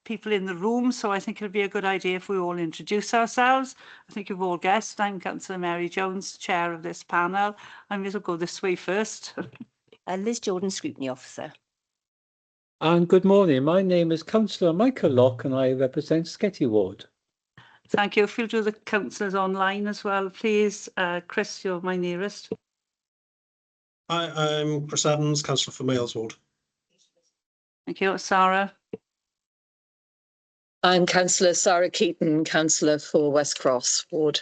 people in the room, so I think it'll be a good idea if we all introduce ourselves. I think you've all guessed. I'm Councillor Mary Jones, chair of this panel. I may as well go this way first. Liz Jordan, Scrutiny Officer. And good morning. My name is Councillor Michael Locke and I represent Sketty Ward. Thank you. If you'll do the councillors online as well, please. Chris, you're my nearest. Hi, I'm Chris Evans, Councillor for Males Ward. Thank you. Sarah. I'm Councillor Sarah Keaton, Councillor for West Cross Ward.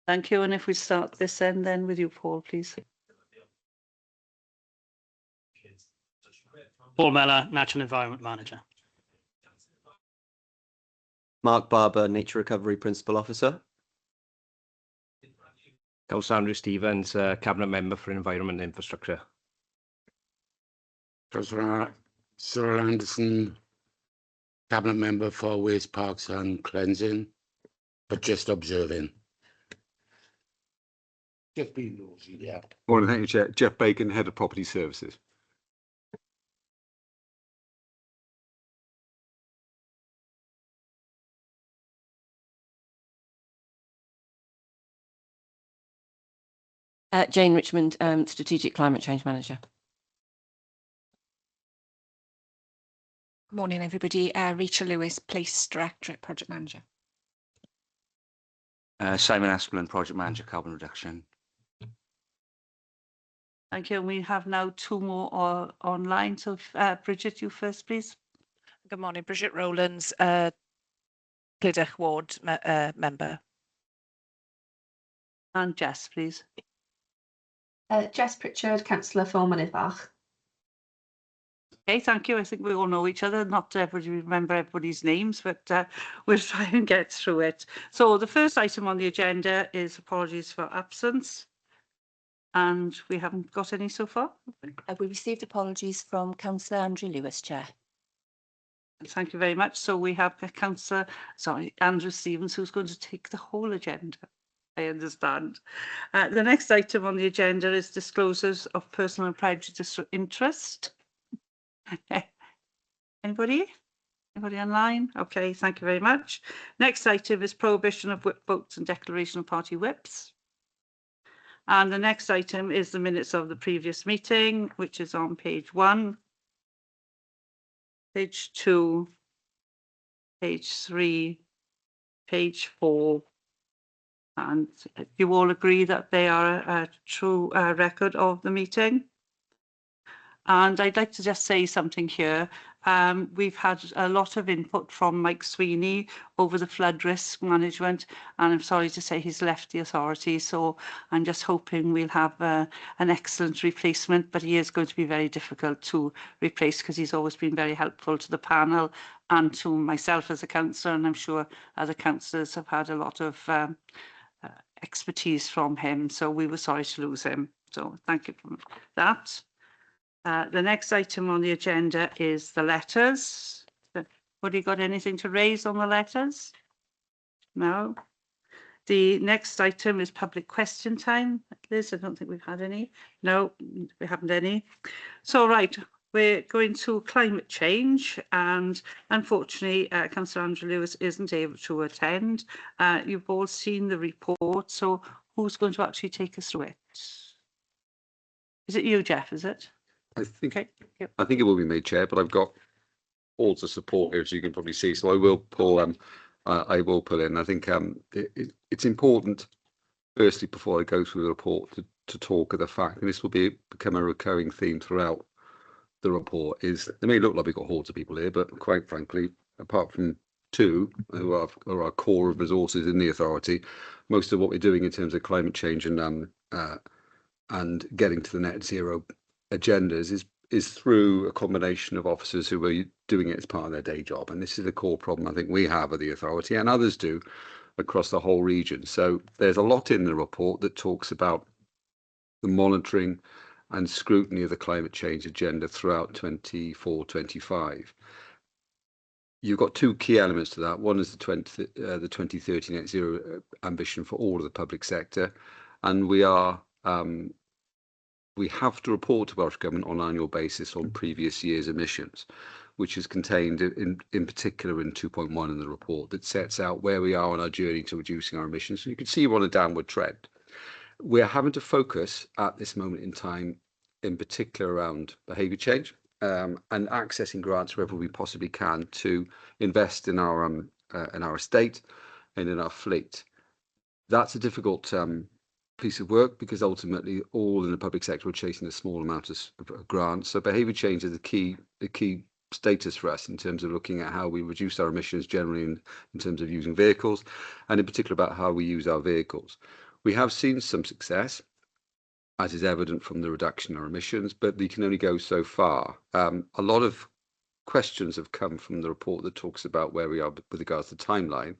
Thank you. And if we start this end then with you, Paul, please. Paul Mellor, Natural Environment Manager. Mark Barber, Nature Recovery Principal Officer. Councillor Andrew Stevens, Cabinet Member for Environment and Infrastructure. Councillor Cyril Anderson, Cabinet Member for Waste Parks and Cleansing, but just observing. Just being nosy, yeah. Morning, thank you, Chair. Jeff Bacon, Head of Property Services. Jane Richmond, Strategic Climate Change Manager. Morning, everybody. Rachel Lewis, Place Directorate, Project Manager. Simon Aspelin, Project Manager, Carbon Reduction. Thank you. We have now two more online. So, Bridget, you first, please. Good morning, Bridget Rowlands, Clydach Ward member. And Jess, please. Jess Pritchard, Councillor for Mynydd. Okay, thank you. I think we all know each other. Not everybody remember everybody's names, but we'll try and get through it. So the first item on the agenda is apologies for absence. And we haven't got any so far. We received apologies from Councillor Andrew Lewis, Chair. Thank you very much. So we have Andrew Stevens, who's going to take the whole agenda. I understand. The next item on the agenda is disclosures of personal and prejudicial interest. Anybody? Anybody online? Okay, thank you very much. Next item is prohibition of whip votes and declaration of party whips. And the next item is the minutes of the previous meeting, which is on page 1, page 2, page 3, page 4. And you all agree that they are a true record of the meeting. And I'd like to just say something here. We've had a lot of input from Mike Sweeney over the flood risk management, and I'm sorry to say he's left the authority. So I'm just hoping we'll have an excellent replacement, but he is going to be very difficult to replace because he's always been very helpful to the panel and to myself as a councillor, and I'm sure other councillors have had a lot of expertise from him, so we were sorry to lose him. So thank you for that. The next item on the agenda is the letters. Have you got anything to raise on the letters? No. The next item is public question time. Liz, I don't think we've had any. No, we haven't any. So right, we're going to climate change, and unfortunately, Councillor Andrew Lewis isn't able to attend. You've all seen the report, so who's going to actually take us through it? Is it you, Jeff, is it? I think, okay. Yep. I think it will be me, Chair, but I've got all the support here, as you can probably see, so I will pull in. I think it's important, firstly, before I go through the report, to talk of the fact, and this will become a recurring theme throughout the report, is it may look like we've got hordes of people here, but quite frankly, apart from two who are our core of resources in the authority, most of what we're doing in terms of climate change and getting to the net zero agendas is through a combination of officers who are doing it as part of their day job. And this is a core problem I think we have at the authority, and others do across the whole region. So there's a lot in the report that talks about the monitoring and scrutiny of the climate change agenda throughout 24-25. You've got two key elements to that. One is the 2030 net zero ambition for all of the public sector, and we have to report to Welsh Government on an annual basis on previous year's emissions. which is contained in particular in 2.1 in the report, that sets out where we are on our journey to reducing our emissions. So you can see we're on a downward trend. We're having to focus at this moment in time, in particular around behaviour change and accessing grants wherever we possibly can to invest in our estate and in our fleet. That's a difficult piece of work because ultimately all in the public sector are chasing a small amount of grants. So behaviour change is the key status for us in terms of looking at how we reduce our emissions generally in terms of using vehicles, and in particular about how we use our vehicles. We have seen some success, as is evident from the reduction in our emissions, but we can only go so far. A lot of questions have come from the report that talks about where we are with regards to timeline.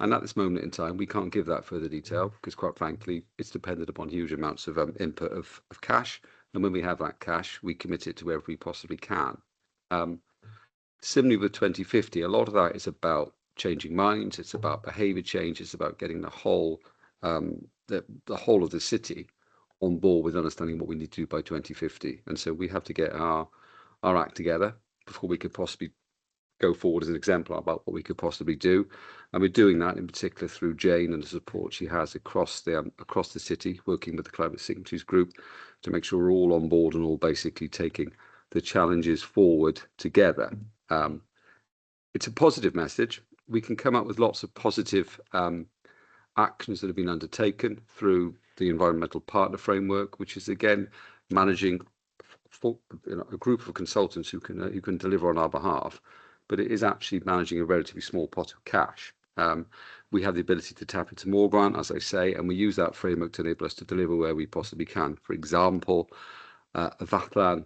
And at this moment in time, we can't give that further detail because, quite frankly, it's dependent upon huge amounts of input of cash. And when we have that cash, we commit it to wherever we possibly can. Similarly with 2050, a lot of that is about changing minds. It's about behaviour change. It's about getting the whole of the city on board with understanding what we need to do by 2050. And so we have to get our act together before we could possibly go forward as an exemplar about what we could possibly do. And we're doing that in particular through Jane and the support she has across the city, working with the Climate Signatories Group to make sure we're all on board and all basically taking the challenges forward together. It's a positive message. We can come up with lots of positive actions that have been undertaken through the environmental partner framework, which is again managing a group of consultants who can deliver on our behalf, but it is actually managing a relatively small pot of cash. We have the ability to tap into more grant, as I say, and we use that framework to enable us to deliver where we possibly can. For example, Avatlan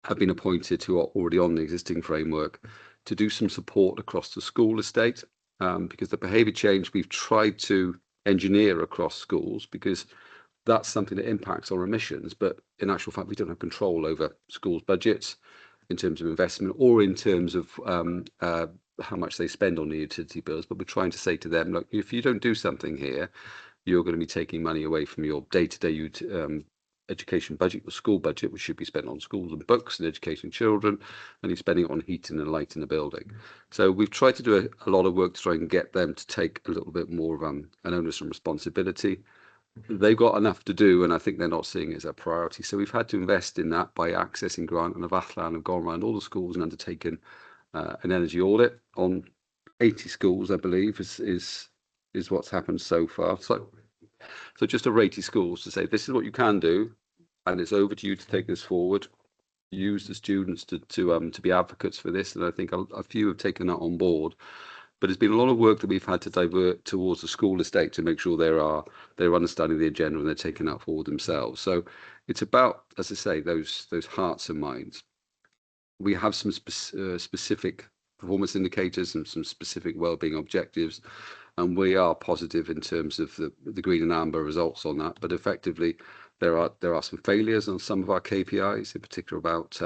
have been appointed, who are already on the existing framework, to do some support across the school estate, because the behaviour change we've tried to engineer across schools, because that's something that impacts our emissions, but in actual fact we don't have control over schools' budgets in terms of investment or in terms of how much they spend on the utility bills. But we're trying to say to them, look, if you don't do something here, you're going to be taking money away from your day-to-day education budget, your school budget, which should be spent on schools and books and educating children, and you're spending it on heating and light in the building. So we've tried to do a lot of work to try and get them to take a little bit more of an onus and responsibility. They've got enough to do, and I think they're not seeing it as a priority. So we've had to invest in that by accessing grant, and Avatlan have gone around all the schools and undertaken an energy audit on 80 schools, I believe, is what's happened so far. So just over 80 schools to say, this is what you can do, and it's over to you to take this forward. Use the students to be advocates for this, and I think a few have taken that on board. But it's been a lot of work that we've had to divert towards the school estate to make sure they're understanding the agenda and they're taking that forward themselves. So it's about, as I say, those hearts and minds. We have some specific performance indicators and some specific wellbeing objectives, and we are positive in terms of the green and amber results on that. But effectively, there are some failures on some of our KPIs, in particular about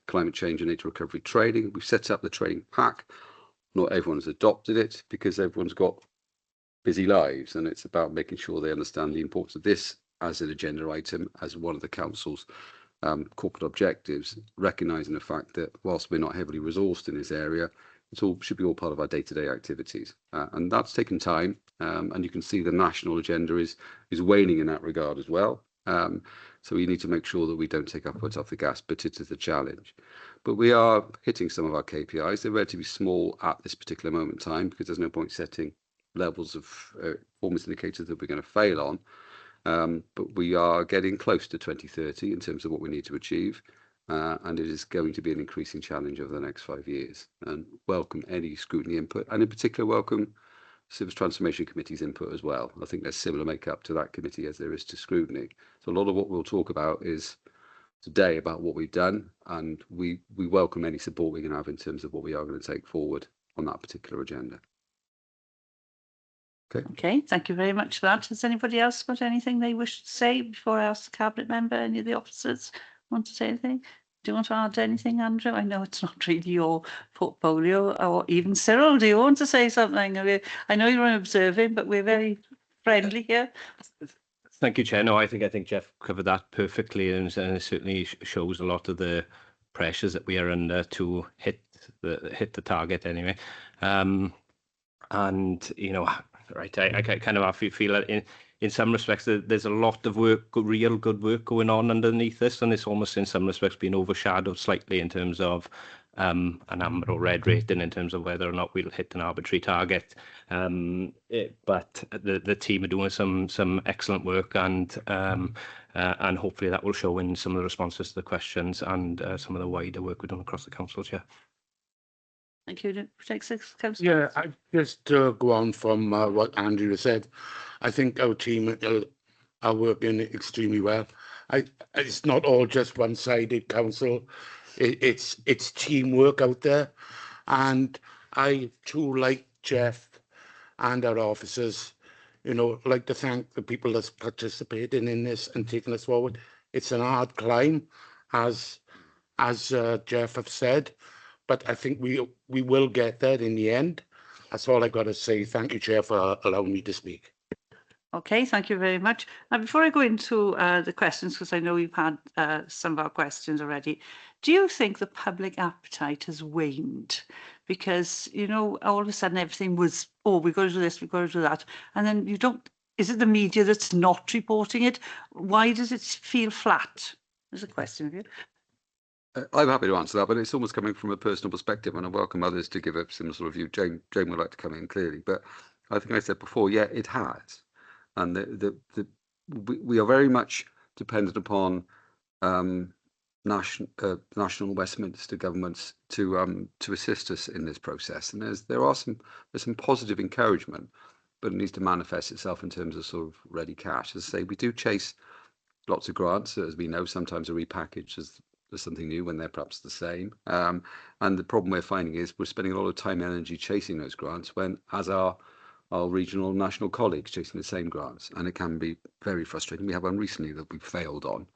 climate change and nature recovery training. We've set up the training pack. Not everyone's adopted it because everyone's got busy lives, and it's about making sure they understand the importance of this as an agenda item, as one of the council's corporate objectives, recognising the fact that whilst we're not heavily resourced in this area, should be all part of our day-to-day activities, and that's taken time. And you can see the national agenda is waning in that regard as well. So we need to make sure that we don't take our foot off the gas, but it is a challenge. But we are hitting some of our KPIs. They're relatively small at this particular moment in time because there's no point setting levels of performance indicators that we're going to fail on. But we are getting close to 2030 in terms of what we need to achieve. And it is going to be an increasing challenge over the next 5 years. And welcome any scrutiny input, and in particular welcome Service Transformation Committee's input as well. I think there's similar makeup to that committee as there is to scrutiny. So a lot of what we'll talk about is today about what we've done, and we welcome any support we can have in terms of what we are going to take forward on that particular agenda. Okay, thank you very much for that. Has anybody else got anything they wish to say before I ask the cabinet member? Any of the officers want to say anything? Do you want to add anything, Andrew? I know it's not really your portfolio, or even Cyril, do you want to say something? I know you're observing, but we're very friendly here. Thank you, Chair. No, I think Jeff covered that perfectly, and it certainly shows a lot of the pressures that we are under to hit the target anyway. And you know, right, I kind of feel that in some respects there's a lot of work, real good work going on underneath this, and it's almost in some respects been overshadowed slightly in terms of an amber or red rating in terms of whether or not we'll hit an arbitrary target. But the team are doing some excellent work, and hopefully that will show in some of the responses to the questions and some of the wider work we've done across the council chair. Thank you. Take 6, Councillor. Yeah, I just go on from what Andrew said. I think our team are working extremely well. It's not all just one-sided council. It's teamwork out there, and I too, like Jeff and our officers, you know, like to thank the people that's participating in this and taking us forward. It's an hard climb, as Jeff have said, but I think we will get there in the end. That's all I got to say. Thank you, Chair, for allowing me to speak. Okay, thank you very much. Now, before I go into the questions, because I know we've had some of our questions already, do you think the public appetite has waned? Because, you know, all of a sudden everything was, oh, we've got to do this, we've got to do that. And then you don't, is it the media that's not reporting it? Why does it feel flat? There's a question for you. I'm happy to answer that, but it's almost coming from a personal perspective, and I welcome others to give a similar sort of view. Jane would like to come in clearly, but I think I said before, yeah, it has. And we are very much dependent upon national Westminster governments to assist us in this process. And there's some positive encouragement, but it needs to manifest itself in terms of sort of ready cash. As I say, we do chase lots of grants, as we know, sometimes are repackaged as something new when they're perhaps the same. And the problem we're finding is we're spending a lot of time and energy chasing those grants when, as our regional and national colleagues chasing the same grants, and it can be very frustrating. We have one recently that we failed on,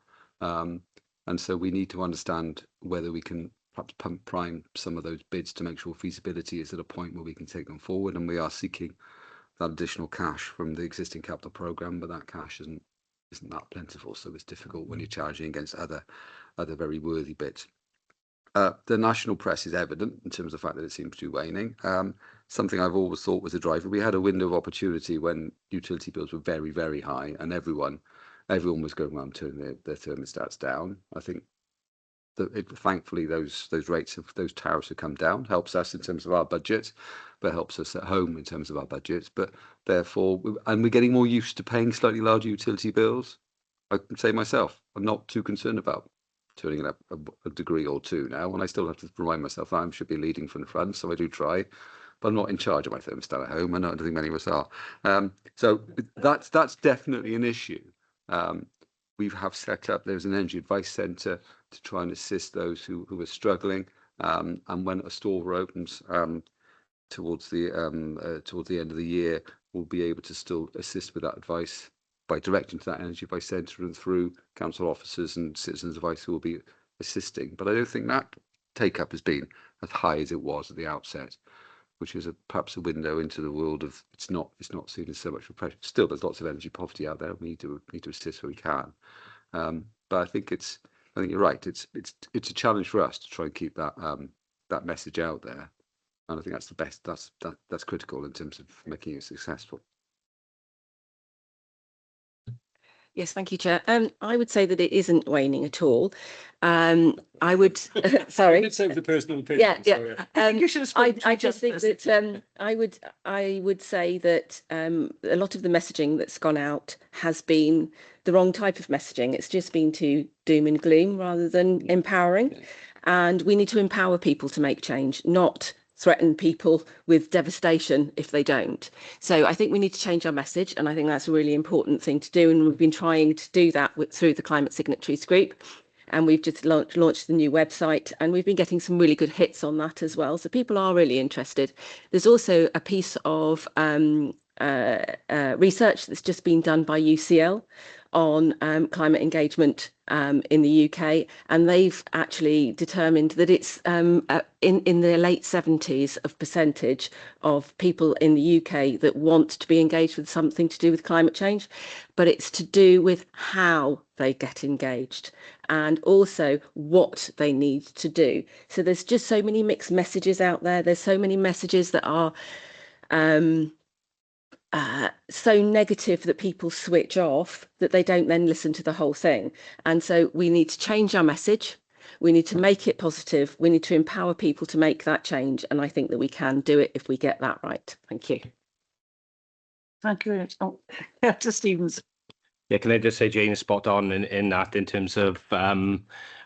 and so we need to understand whether we can perhaps prime some of those bids to make sure feasibility is at a point where we can take them forward. And we are seeking that additional cash from the existing capital programme, but that cash isn't that plentiful, so it's difficult when you're charging against other very worthy bids. The national press is evident in terms of the fact that it seems to be waning. Something I've always thought was a driver. We had a window of opportunity when utility bills were very, very high, and everyone was going around turning their thermostats down. I think that thankfully those tariffs have come down. Helps us in terms of our budget, but helps us at home in terms of our budgets. But therefore, and we're getting more used to paying slightly larger utility bills. I can say myself, I'm not too concerned about turning it up a degree or two now, and I still have to remind myself that I should be leading from the front, so I do try, but I'm not in charge of my thermostat at home. I don't think many of us are. So that's definitely an issue. We have set up, there's an energy advice centre to try and assist those who are struggling, and when a store opens towards the end of the year, we'll be able to still assist with that advice by directing to that energy advice centre and through council officers and citizens advice who will be assisting. But I don't think that take up has been as high as it was at the outset, which is perhaps a window into the world of it's not seen as so much of pressure. Still, there's lots of energy poverty out there. We need to assist where we can. But I think you're right. It's a challenge for us to try and keep that message out there, and I think that's the best. That's critical in terms of making it successful. Yes, thank you, Chair. I would say that it isn't waning at all. I would, sorry. Let's say the personal opinion. Yeah. I just think that I would say that a lot of the messaging that's gone out has been the wrong type of messaging. It's just been to doom and gloom rather than empowering. Yeah. And we need to empower people to make change, not threaten people with devastation if they don't. So I think we need to change our message, and I think that's a really important thing to do, and we've been trying to do that through the Climate Signatories Group, and we've just launched the new website, and we've been getting some really good hits on that as well, so people are really interested. There's also a piece of research that's just been done by UCL on climate engagement in the UK, and they've actually determined that it's in the late 70s of percentage of people in the UK that want to be engaged with something to do with climate change, but it's to do with how they get engaged and also what they need to do. So there's just so many mixed messages out there. There's so many messages that are so negative that people switch off, that they don't then listen to the whole thing. And so we need to change our message. We need to make it positive. We need to empower people to make that change. And I think that we can do it if we get that right. Thank you. Thank you. Oh, to Stevens. Yeah, can I just say Jane is spot on in that, in terms of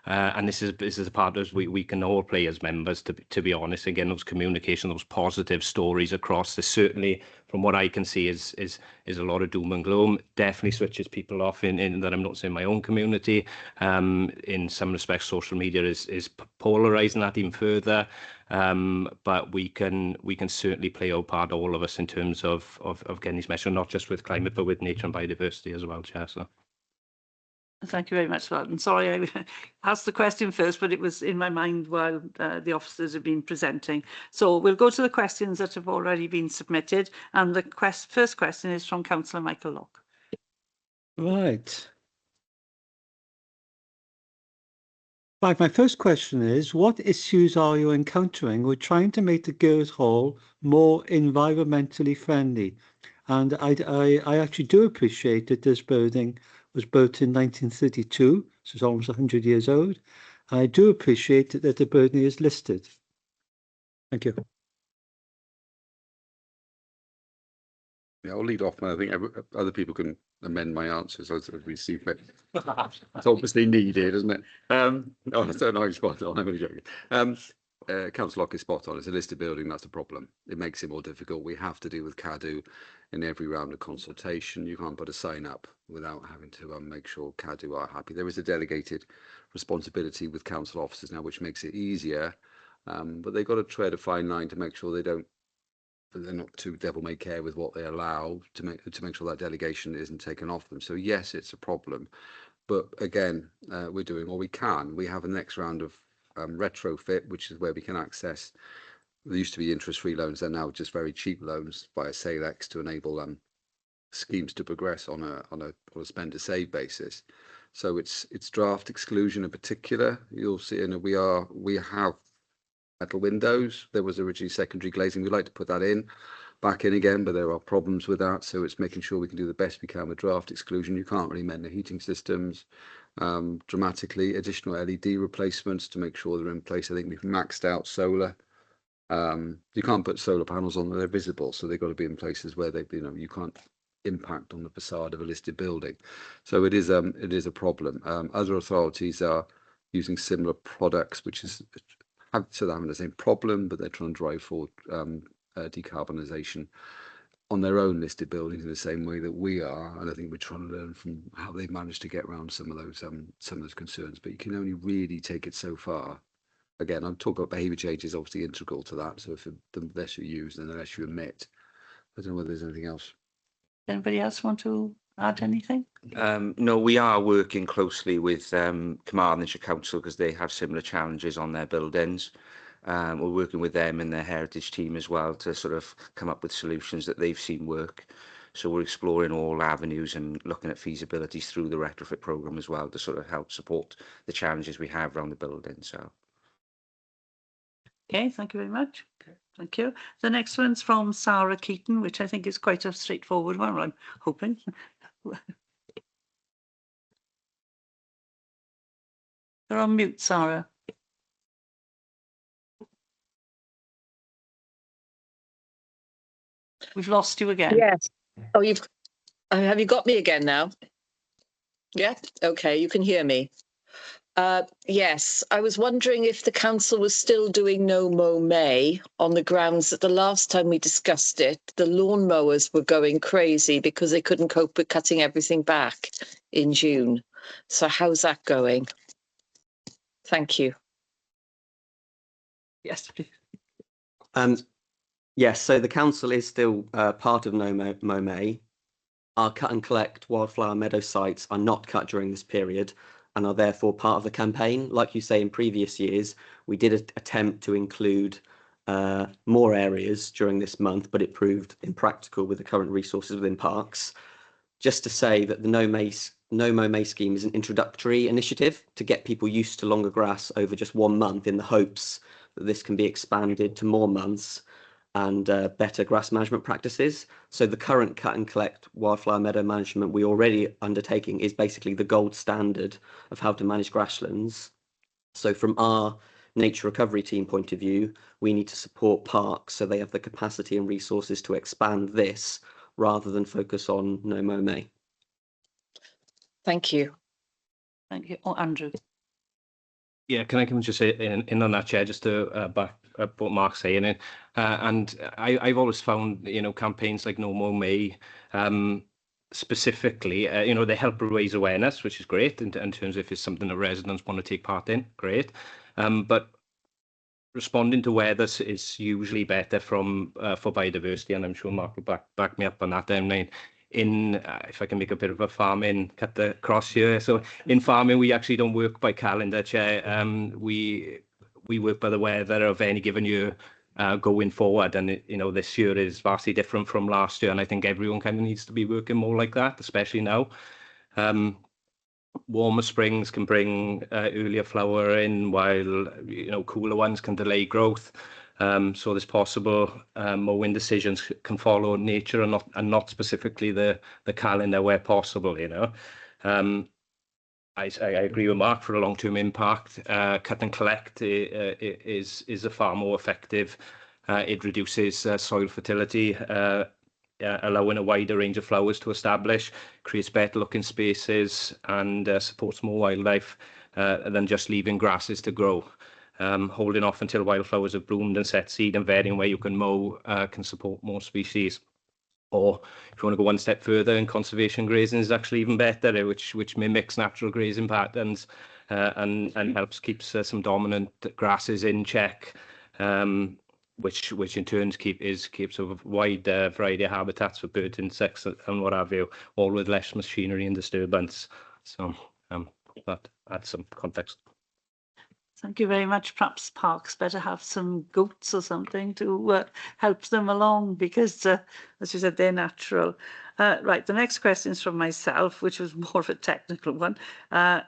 and this is a part of we can all play as members, to be honest. Again, those communication, those positive stories across. There's certainly, from what I can see, is a lot of doom and gloom. Definitely switches people off in that I'm not saying my own community. In some respects, social media is polarizing that even further. But we can certainly play our part, all of us, in terms of getting these measures, not just with climate, but with nature and biodiversity as well, Chair. So. Thank you very much for that. And sorry, I asked the question first, but it was in my mind while the officers have been presenting. So we'll go to the questions that have already been submitted. And the first question is from Councillor Michael Locke. Right. Right, my first question is, what issues are you encountering with trying to make the Girls' Hall more environmentally friendly? And I actually do appreciate that this building was built in 1932, so it's almost 100 years old. And I do appreciate that the building is listed. Thank you. Yeah, I'll lead off, and I think other people can amend my answers as we see fit. It's obviously needed, isn't it? No, I'm spot on. I'm only joking. Councillor Locke is spot on. It's a listed building. That's the problem. It makes it more difficult. We have to deal with CADU in every round of consultation. You can't put a sign up without having to make sure CADU are happy. There is a delegated responsibility with council officers now, which makes it easier. But they've got to tread a fine line to make sure they're not too devil-may-care with what they allow, to make sure that delegation isn't taken off them. So yes, it's a problem, but again, we're doing all we can. We have a next round of retrofit, which is where we can access. There used to be interest-free loans; they're now just very cheap loans via Salex to enable schemes to progress on a spend to save basis. So it's draft exclusion in particular. You'll see, and we have metal windows. There was originally secondary glazing. We'd like to put that back in again, but there are problems with that. So it's making sure we can do the best we can with draft exclusion. You can't really mend the heating systems dramatically. Additional LED replacements to make sure they're in place. I think we've maxed out solar. You can't put solar panels on; they're visible, so they've got to be in places where you can't impact on the facade of a listed building. So it is a problem. Other authorities are using similar products, which is so they're having the same problem, but they're trying to drive forward decarbonisation on their own listed buildings in the same way that we are. And I think we're trying to learn from how they've managed to get around some of those concerns. But you can only really take it so far. Again, I'm talking about behaviour change is obviously integral to that. So if the less you use and the less you emit, I don't know whether there's anything else. Anybody else want to add anything? No, we are working closely with Carmarthenshire Council because they have similar challenges on their buildings. We're working with them and their heritage team as well to sort of come up with solutions that they've seen work. So we're exploring all avenues and looking at feasibilities through the retrofit programme as well to sort of help support the challenges we have around the building. So. Okay, thank you very much. Thank you. The next one's from Sarah Keaton, which I think is quite a straightforward one, I'm hoping. You're on mute, Sarah. We've lost you again. Yes. Oh, have you got me again now? Yeah. Okay. You can hear me. Yes, I was wondering if the council was still doing no mow May on the grounds that the last time we discussed it, the lawn mowers were going crazy because they couldn't cope with cutting everything back in June. So how's that going? Thank you. Yes, please. Yes, so the council is still part of MoMA. Our cut and collect wildflower meadow sites are not cut during this period and are therefore part of the campaign. Like you say, in previous years, we did attempt to include more areas during this month, but it proved impractical with the current resources within parks. Just to say that the No MoMA scheme is an introductory initiative to get people used to longer grass over just 1 month, in the hopes that this can be expanded to more months and better grass management practices. So the current cut and collect wildflower meadow management we already undertaking is basically the gold standard of how to manage grasslands. So from our nature recovery team point of view, we need to support parks so they have the capacity and resources to expand this rather than focus on No MoMA. Thank you. Thank you. Oh, Andrew. Yeah, can I come just say in on that, Chair, just to back up what Mark's saying? And I've always found, campaigns like No More May, specifically, they help raise awareness, which is great in terms of if it's something that residents want to take part in, great. But responding to weather is usually better for biodiversity, and I'm sure Mark will back me up on that. If I can make a bit of a farming cut the cross here. So in farming, we actually don't work by calendar, Chair. We work by the weather of any given year going forward. And, this year is vastly different from last year. And I think everyone kind of needs to be working more like that, especially now. Warmer springs can bring earlier flowering, while, cooler ones can delay growth. So there's possible mowing decisions can follow nature and not specifically the calendar where possible. I agree with Mark, for a long-term impact. Cut and collect is a far more effective. It reduces soil fertility, allowing a wider range of flowers to establish, creates better looking spaces, and supports more wildlife than just leaving grasses to grow. Holding off until wildflowers have bloomed and set seed and varying where you can mow can support more species. Or if you want to go one step further, and conservation grazing is actually even better, which mimics natural grazing patterns and helps keeps some dominant grasses in check, which in turn keeps a wide variety of habitats for birds, insects, and what have you, all with less machinery and disturbance. So that adds some context. Thank you very much. Perhaps parks better have some goats or something to help them along, because, as you said, they're natural. Right, the next question is from myself, which was more of a technical one.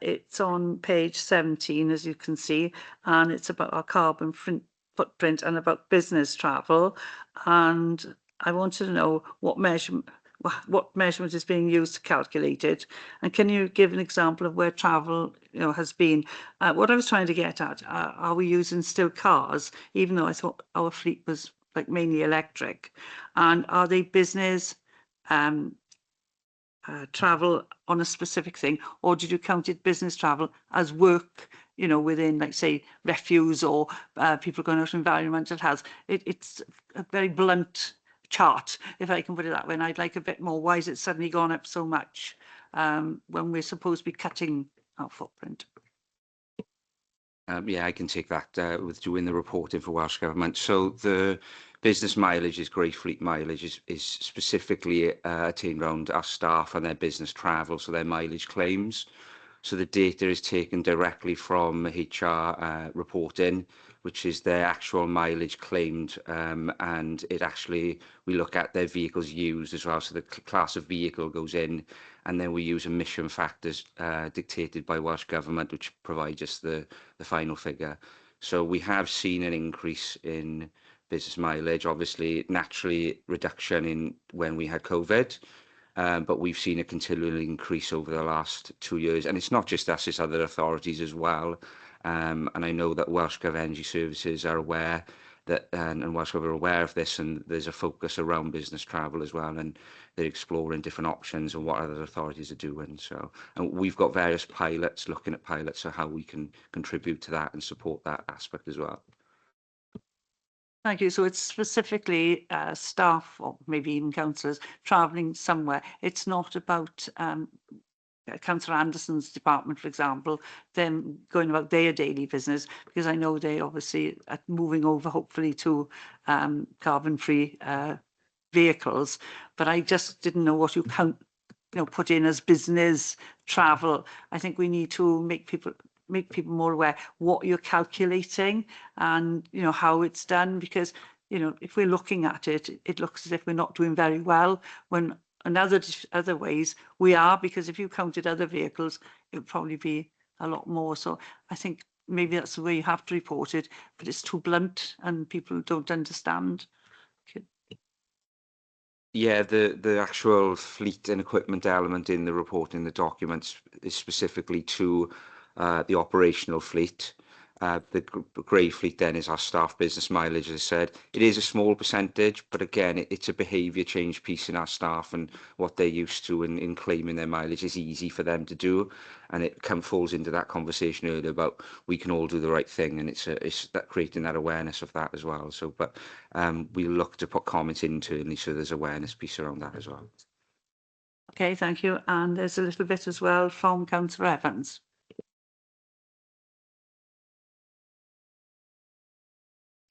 It's on page 17, as you can see, and it's about our carbon footprint and about business travel. And I wanted to know what measurement is being used to calculate it, and can you give an example of where travel has been? What I was trying to get at, are we using still cars, even though I thought our fleet was like mainly electric, and are they business travel on a specific thing, or did you count it business travel as work, within, like, say, refuse or people going out to environmental health? It's a very blunt chart, if I can put it that way, and I'd like a bit more. Why has it suddenly gone up so much when we're supposed to be cutting our footprint? Yeah, I can take that with doing the reporting for Welsh Government. So the business mileage is Grey Fleet mileage is specifically attained around our staff and their business travel, so their mileage claims. So the data is taken directly from HR reporting, which is their actual mileage claimed, and we look at their vehicles used as well. So the class of vehicle goes in, and then we use emission factors dictated by Welsh Government, which provide us the final figure. So we have seen an increase in business mileage, obviously naturally reduction in when we had COVID. But we've seen a continual increase over the last 2 years. And it's not just us, it's other authorities as well. And I know that Welsh Gov Energy Services are aware that, and Welsh Gov are aware of this, and there's a focus around business travel as well. And they're exploring different options and what other authorities are doing. So, and we've got various pilots, looking at pilots, of how we can contribute to that and support that aspect as well. Thank you. So it's specifically staff, or maybe even councillors, travelling somewhere. It's not about Councillor Anderson's department, for example, them going about their daily business, because I know they obviously are moving over hopefully to carbon-free vehicles, but I just didn't know what you put in as business travel. I think we need to make people more aware what you're calculating and how it's done, because if we're looking at it, it looks as if we're not doing very well, when in other ways we are, because if you counted other vehicles, it would probably be a lot more. So I think maybe that's the way you have to report it, but it's too blunt and people don't understand. Okay. Yeah, the actual fleet and equipment element in the report in the documents is specifically to the operational fleet. The grey fleet then is our staff business mileage, as I said. It is a small percentage, but again, it's a behaviour change piece in our staff, and what they're used to in claiming their mileage is easy for them to do. And it falls into that conversation earlier about we can all do the right thing, and it's that creating that awareness of that as well. So, but we look to put comments internally so there's awareness piece around that as well. Okay, thank you. And there's a little bit as well from Councillor Evans.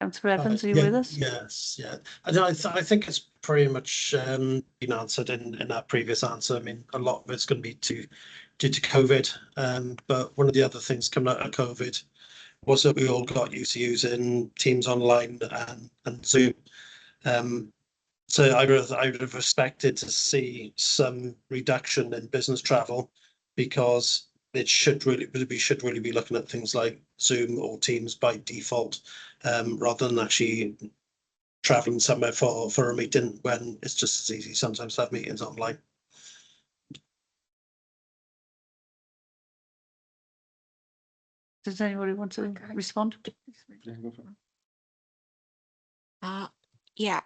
Councillor Evans, are you with us? Yes, yeah. I think it's pretty much been answered in that previous answer. I mean, a lot of it's going to be due to COVID, but one of the other things coming out of COVID was that we all got used to using Teams online and Zoom. So I would have expected to see some reduction in business travel, because we should really be looking at things like Zoom or Teams by default, rather than actually traveling somewhere for a meeting, when it's just as easy sometimes to have meetings online. Does anybody want to respond? Yeah,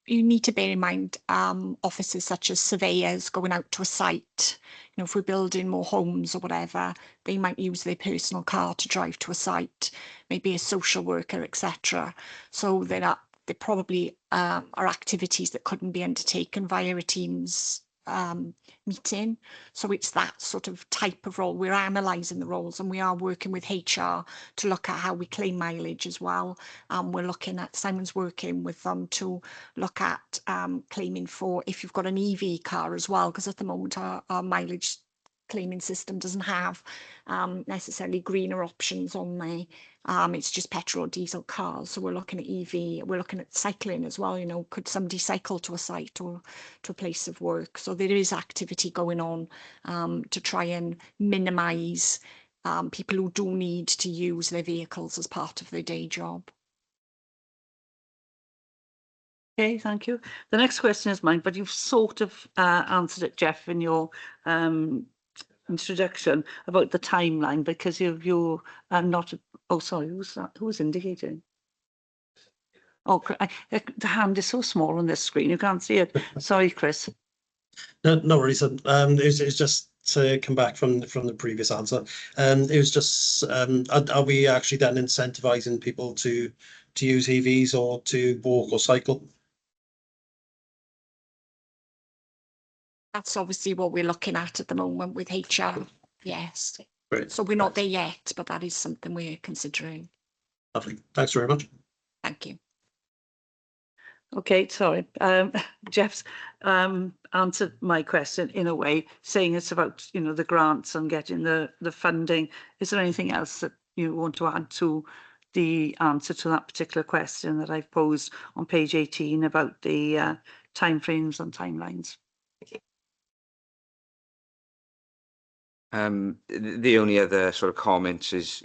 you need to bear in mind officers such as surveyors going out to a site. If we're building more homes or whatever, they might use their personal car to drive to a site, maybe a social worker, etc. So there probably are activities that couldn't be undertaken via a Teams meeting. So it's that sort of type of role. We're analysing the roles, and we are working with HR to look at how we claim mileage as well. We're looking at, Simon's working with them to look at claiming for if you've got an EV car as well, because at the moment our mileage claiming system doesn't have necessarily greener options on there. It's just petrol or diesel cars. So we're looking at EV, we're looking at cycling as well. Could somebody cycle to a site or to a place of work? So there is activity going on to try and minimise people who do need to use their vehicles as part of their day job. Okay, thank you. The next question is mine, but you've sort of answered it, Jeff, in your introduction about the timeline, because you're not. Oh, sorry, who's that? Who's indicating? Oh, the hand is so small on this screen, you can't see it. Sorry, Chris. No worries. It's just to come back from the previous answer. It was just, are we actually then incentivizing people to use EVs or to walk or cycle? That's obviously what we're looking at the moment with HR. Yes. Great. So we're not there yet, but that is something we're considering. Lovely. Thanks very much. Thank you. Okay, sorry. Jeff's answered my question in a way, saying it's about the grants and getting the funding. Is there anything else that you want to add to the answer to that particular question that I've posed on page 18 about the timeframes and timelines? The only other sort of comments is,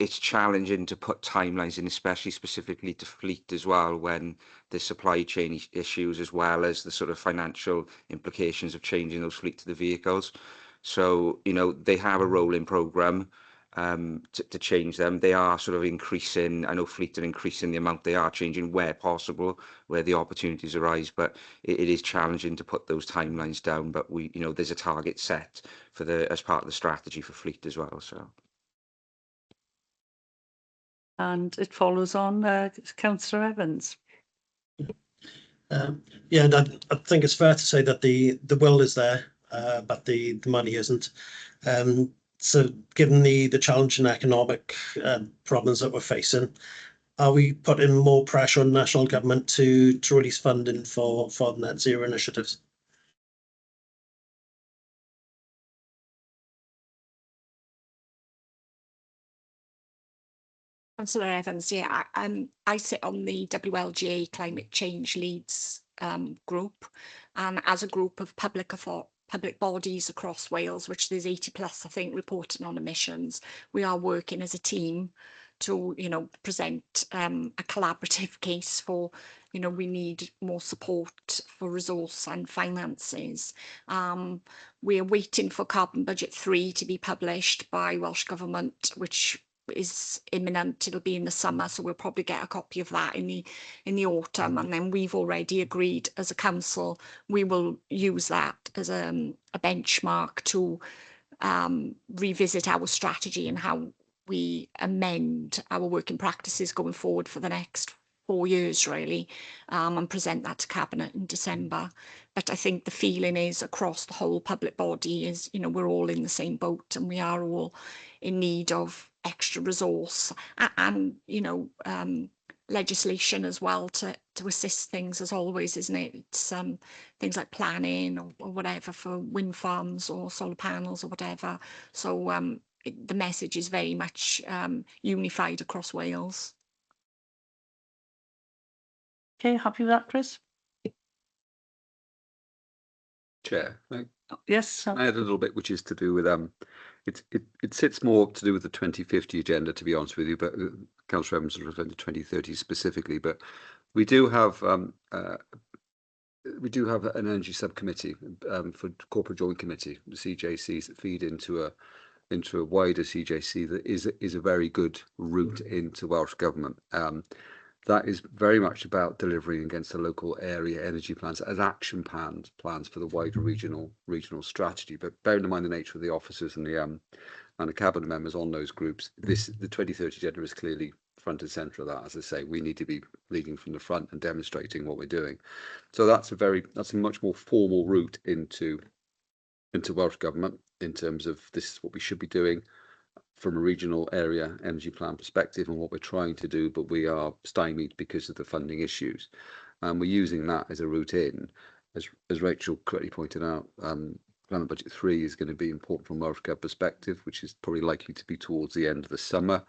it's challenging to put timelines in, especially specifically to fleet as well, when the supply chain issues, as well as the sort of financial implications of changing those fleet to the vehicles. So, they have a rolling programme to change them. They are sort of increasing. I know fleet are increasing the amount they are changing where possible, where the opportunities arise, but it is challenging to put those timelines down. But there's a target set for as part of the strategy for fleet as well. So. And it follows on Councillor Evans. Yeah, I think it's fair to say that the will is there. but the money isn't. So given the challenging economic problems that we're facing, are we putting more pressure on national government to release funding for net zero initiatives? Councillor Evans, yeah, I sit on the WLGA Climate Change Leads group, and as a group of public bodies across Wales, which there's 80 plus, I think, reporting on emissions, we are working as a team to, you know, present a collaborative case for, you know, we need more support for resource and finances. We're waiting for Carbon Budget 3 to be published by Welsh Government, which is imminent. It'll be in the summer, so we'll probably get a copy of that in the autumn. And then we've already agreed as a council we will use that as a benchmark to revisit our strategy and how we amend our working practices going forward for the next 4 years, really, and present that to Cabinet in December. But I think the feeling is across the whole public body is, you know, we're all in the same boat and we are all in need of extra resource and you know, legislation as well to assist things, as always, isn't it? It's things like planning or whatever for wind farms or solar panels or whatever. So the message is very much unified across Wales. Okay, happy with that, Chris? Chair, Yes. I had a little bit which is to do with it sits more to do with the 2050 agenda, to be honest with you, but Councillor Evans referred to 2030 specifically. But we do have an energy subcommittee for corporate joint committee, the CJCs, that feed into a wider CJC that is a very good route into Welsh Government. That is very much about delivering against the local area energy plans as action plans for the wider regional strategy. But bearing in mind the nature of the officers and the cabinet members on those groups, the 2030 agenda is clearly front and centre of that. As I say, we need to be leading from the front and demonstrating what we're doing. So that's a much more formal route into Welsh Government in terms of this is what we should be doing from a regional area energy plan perspective and what we're trying to do, but we are stymied because of the funding issues. And we're using that as a route in. As Rachel correctly pointed out, Climate Budget 3 is going to be important from a Welsh Government perspective, which is probably likely to be towards the end of the summer.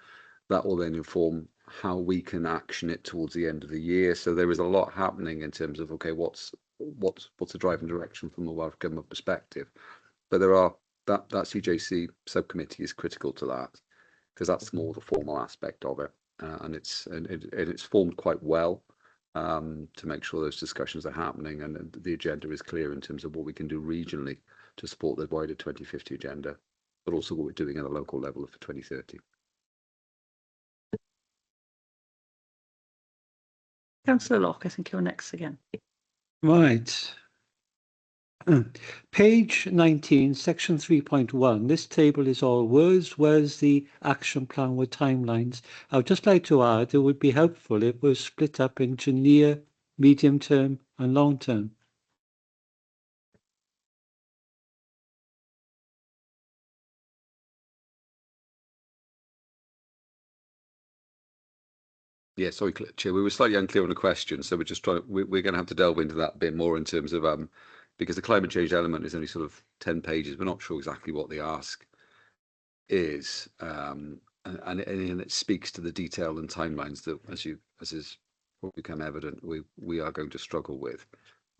That will then inform how we can action it towards the end of the year. So there is a lot happening in terms of, okay, what's the driving direction from a Welsh Government perspective. But there are that CJC subcommittee is critical to that because that's more the formal aspect of it, and it's formed quite well to make sure those discussions are happening and the agenda is clear in terms of what we can do regionally to support the wider 2050 agenda, but also what we're doing at a local level for 2030. Councillor Locke, I think you're next again. Right. Page 19, section 3.1. This table is all words. Where's the action plan with timelines? I would just like to add it would be helpful if it was split up into near, medium term and long term. Yeah, sorry, Chair. We were slightly unclear on the question, so we're just trying. We're going to have to delve into that a bit more in terms of because the climate change element is only sort of 10 pages. We're not sure exactly what the ask is, and it speaks to the detail and timelines that, as is become evident, we are going to struggle with.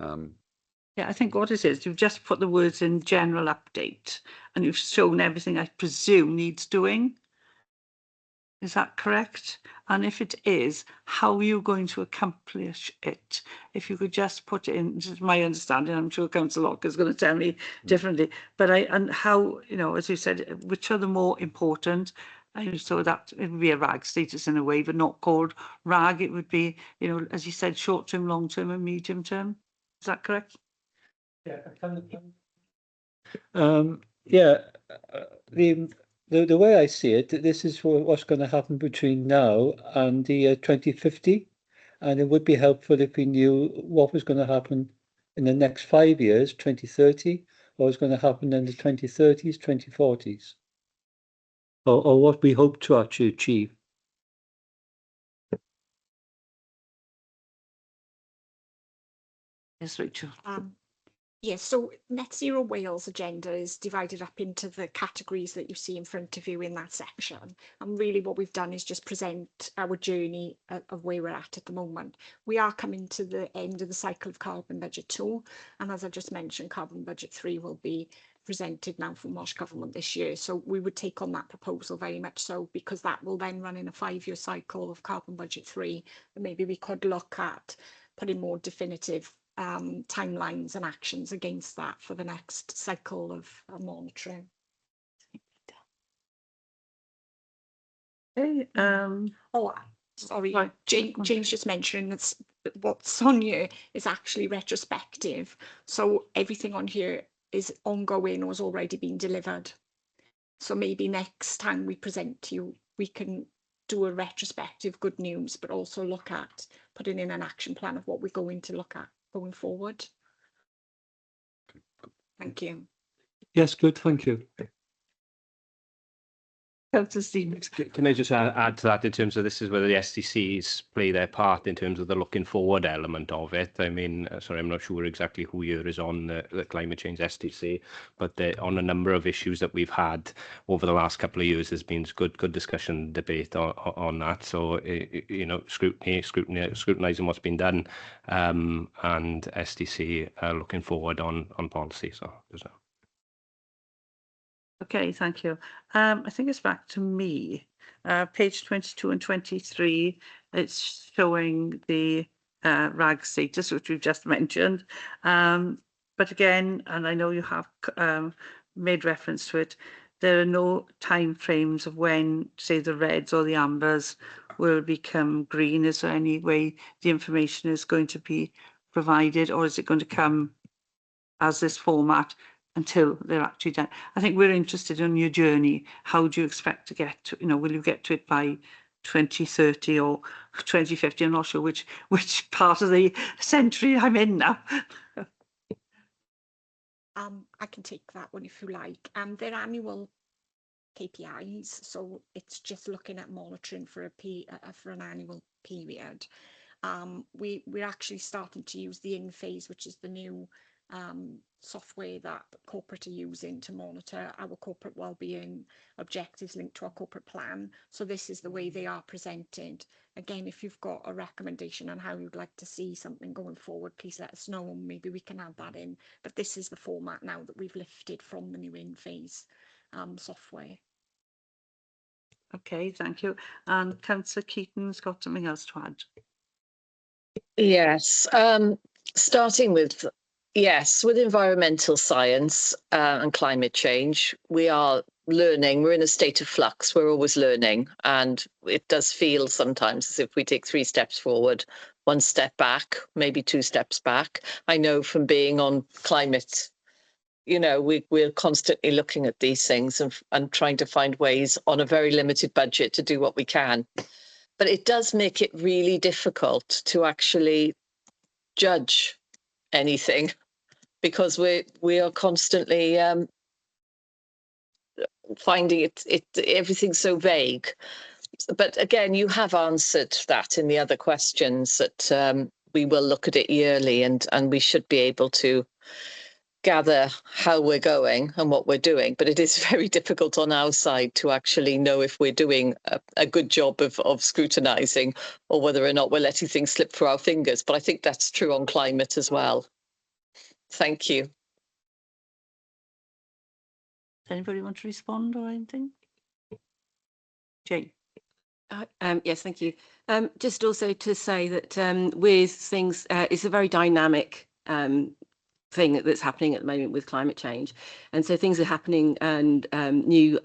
Yeah, I think what it is, you've just put the words in general update, and you've shown everything I presume needs doing. Is that correct? And if it is, how are you going to accomplish it? If you could just put it in, just my understanding, I'm sure Councillor Locke is going to tell me differently, but and how, you know, as you said, which are the more important? So that it would be a RAG status in a way, but not called RAG. It would be, you know, as you said, short term, long term and medium term. Is that correct? Yeah, the way I see it, this is what's going to happen between now and the 2050, and it would be helpful if we knew what was going to happen in the next 5 years, 2030, or is going to happen in the 2030s, 2040s, or what we hope to actually achieve. Yes, Rachel. Yes, so Net Zero Wales agenda is divided up into the categories that you see in front of you in that section. And really what we've done is just present our journey of where we're at the moment. We are coming to the end of the cycle of Carbon Budget 2. And as I just mentioned, Carbon Budget 3 will be presented now from Welsh Government this year. So we would take on that proposal very much so, because that will then run in a 5-year cycle of Carbon Budget 3. And maybe we could look at putting more definitive timelines and actions against that for the next cycle of monitoring. Okay, oh, sorry, James just mentioned that what's on here is actually retrospective. So everything on here is ongoing or has already been delivered. So maybe next time we present to you, we can do a retrospective good news, but also look at putting in an action plan of what we're going to look at going forward. Thank you. Yes, good, thank you. Can I just add to that in terms of this is whether the SDCs play their part in terms of the looking forward element of it. I mean, sorry, I'm not sure exactly who year is on the climate change SDC, but on a number of issues that we've had over the last couple of years, there's been good discussion, debate on that. So, you know, scrutinising what's been done, and SDC looking forward on policy. So there's a... Okay, thank you. I think it's back to me. Page 22 and 23, it's showing the RAG status, which we've just mentioned. But again, and I know you have made reference to it, there are no time frames of when, say, the reds or the ambers will become green. Is there any way the information is going to be provided, or is it going to come as this format until they're actually done? I think we're interested in your journey. How do you expect to get to, you know, will you get to it by 2030 or 2050? I'm not sure which part of the century I'm in now. I can take that one if you like. They're annual KPIs, so it's just looking at monitoring for an annual period. We're actually starting to use the in-phase, which is the new software that corporate are using to monitor our corporate wellbeing objectives linked to our corporate plan. So this is the way they are presented. Again, if you've got a recommendation on how you'd like to see something going forward, please let us know and maybe we can add that in. But this is the format now that we've lifted from the new in-phase software. Okay, thank you. And Councillor Keaton's got something else to add. Yes, starting with, yes, with environmental science and climate change, we are learning. We're in a state of flux. We're always learning. And it does feel sometimes as if we take 3 steps forward, 1 step back, maybe 2 steps back. I know from being on climate, you know, we're constantly looking at these things and trying to find ways on a very limited budget to do what we can. But it does make it really difficult to actually judge anything because we are constantly finding it everything's so vague. But again, you have answered that in the other questions that we will look at it yearly and we should be able to gather how we're going and what we're doing, but it is very difficult on our side to actually know if we're doing a good job of scrutinising or whether or not we're letting things slip through our fingers. But I think that's true on climate as well. Thank you. Does anybody want to respond or anything? Jane. Yes, thank you. Just also to say that with things, it's a very dynamic thing that's happening at the moment with climate change, and so things are happening and new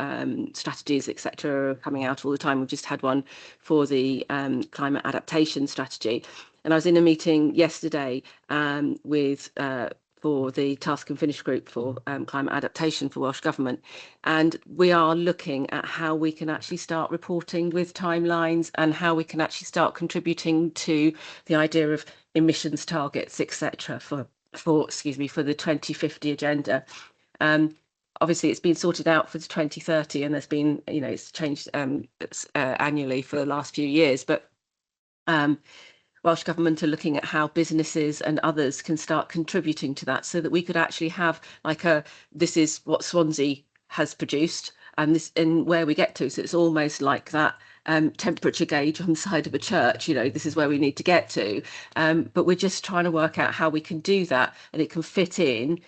strategies etc are coming out all the time. We've just had one for the climate adaptation strategy, and I was in a meeting yesterday with for the task and finish group for climate adaptation for Welsh Government, and we are looking at how we can actually start reporting with timelines and how we can actually start contributing to the idea of emissions targets etc for the 2050 agenda. Obviously, it's been sorted out for 2030, and there's been, you know, it's changed annually for the last few years. But Welsh Government are looking at how businesses and others can start contributing to that, so that we could actually have like this is what Swansea has produced, and this and where we get to. So it's almost like that temperature gauge on the side of a church. You know, this is where we need to get to. But we're just trying to work out how we can do that, and it can fit in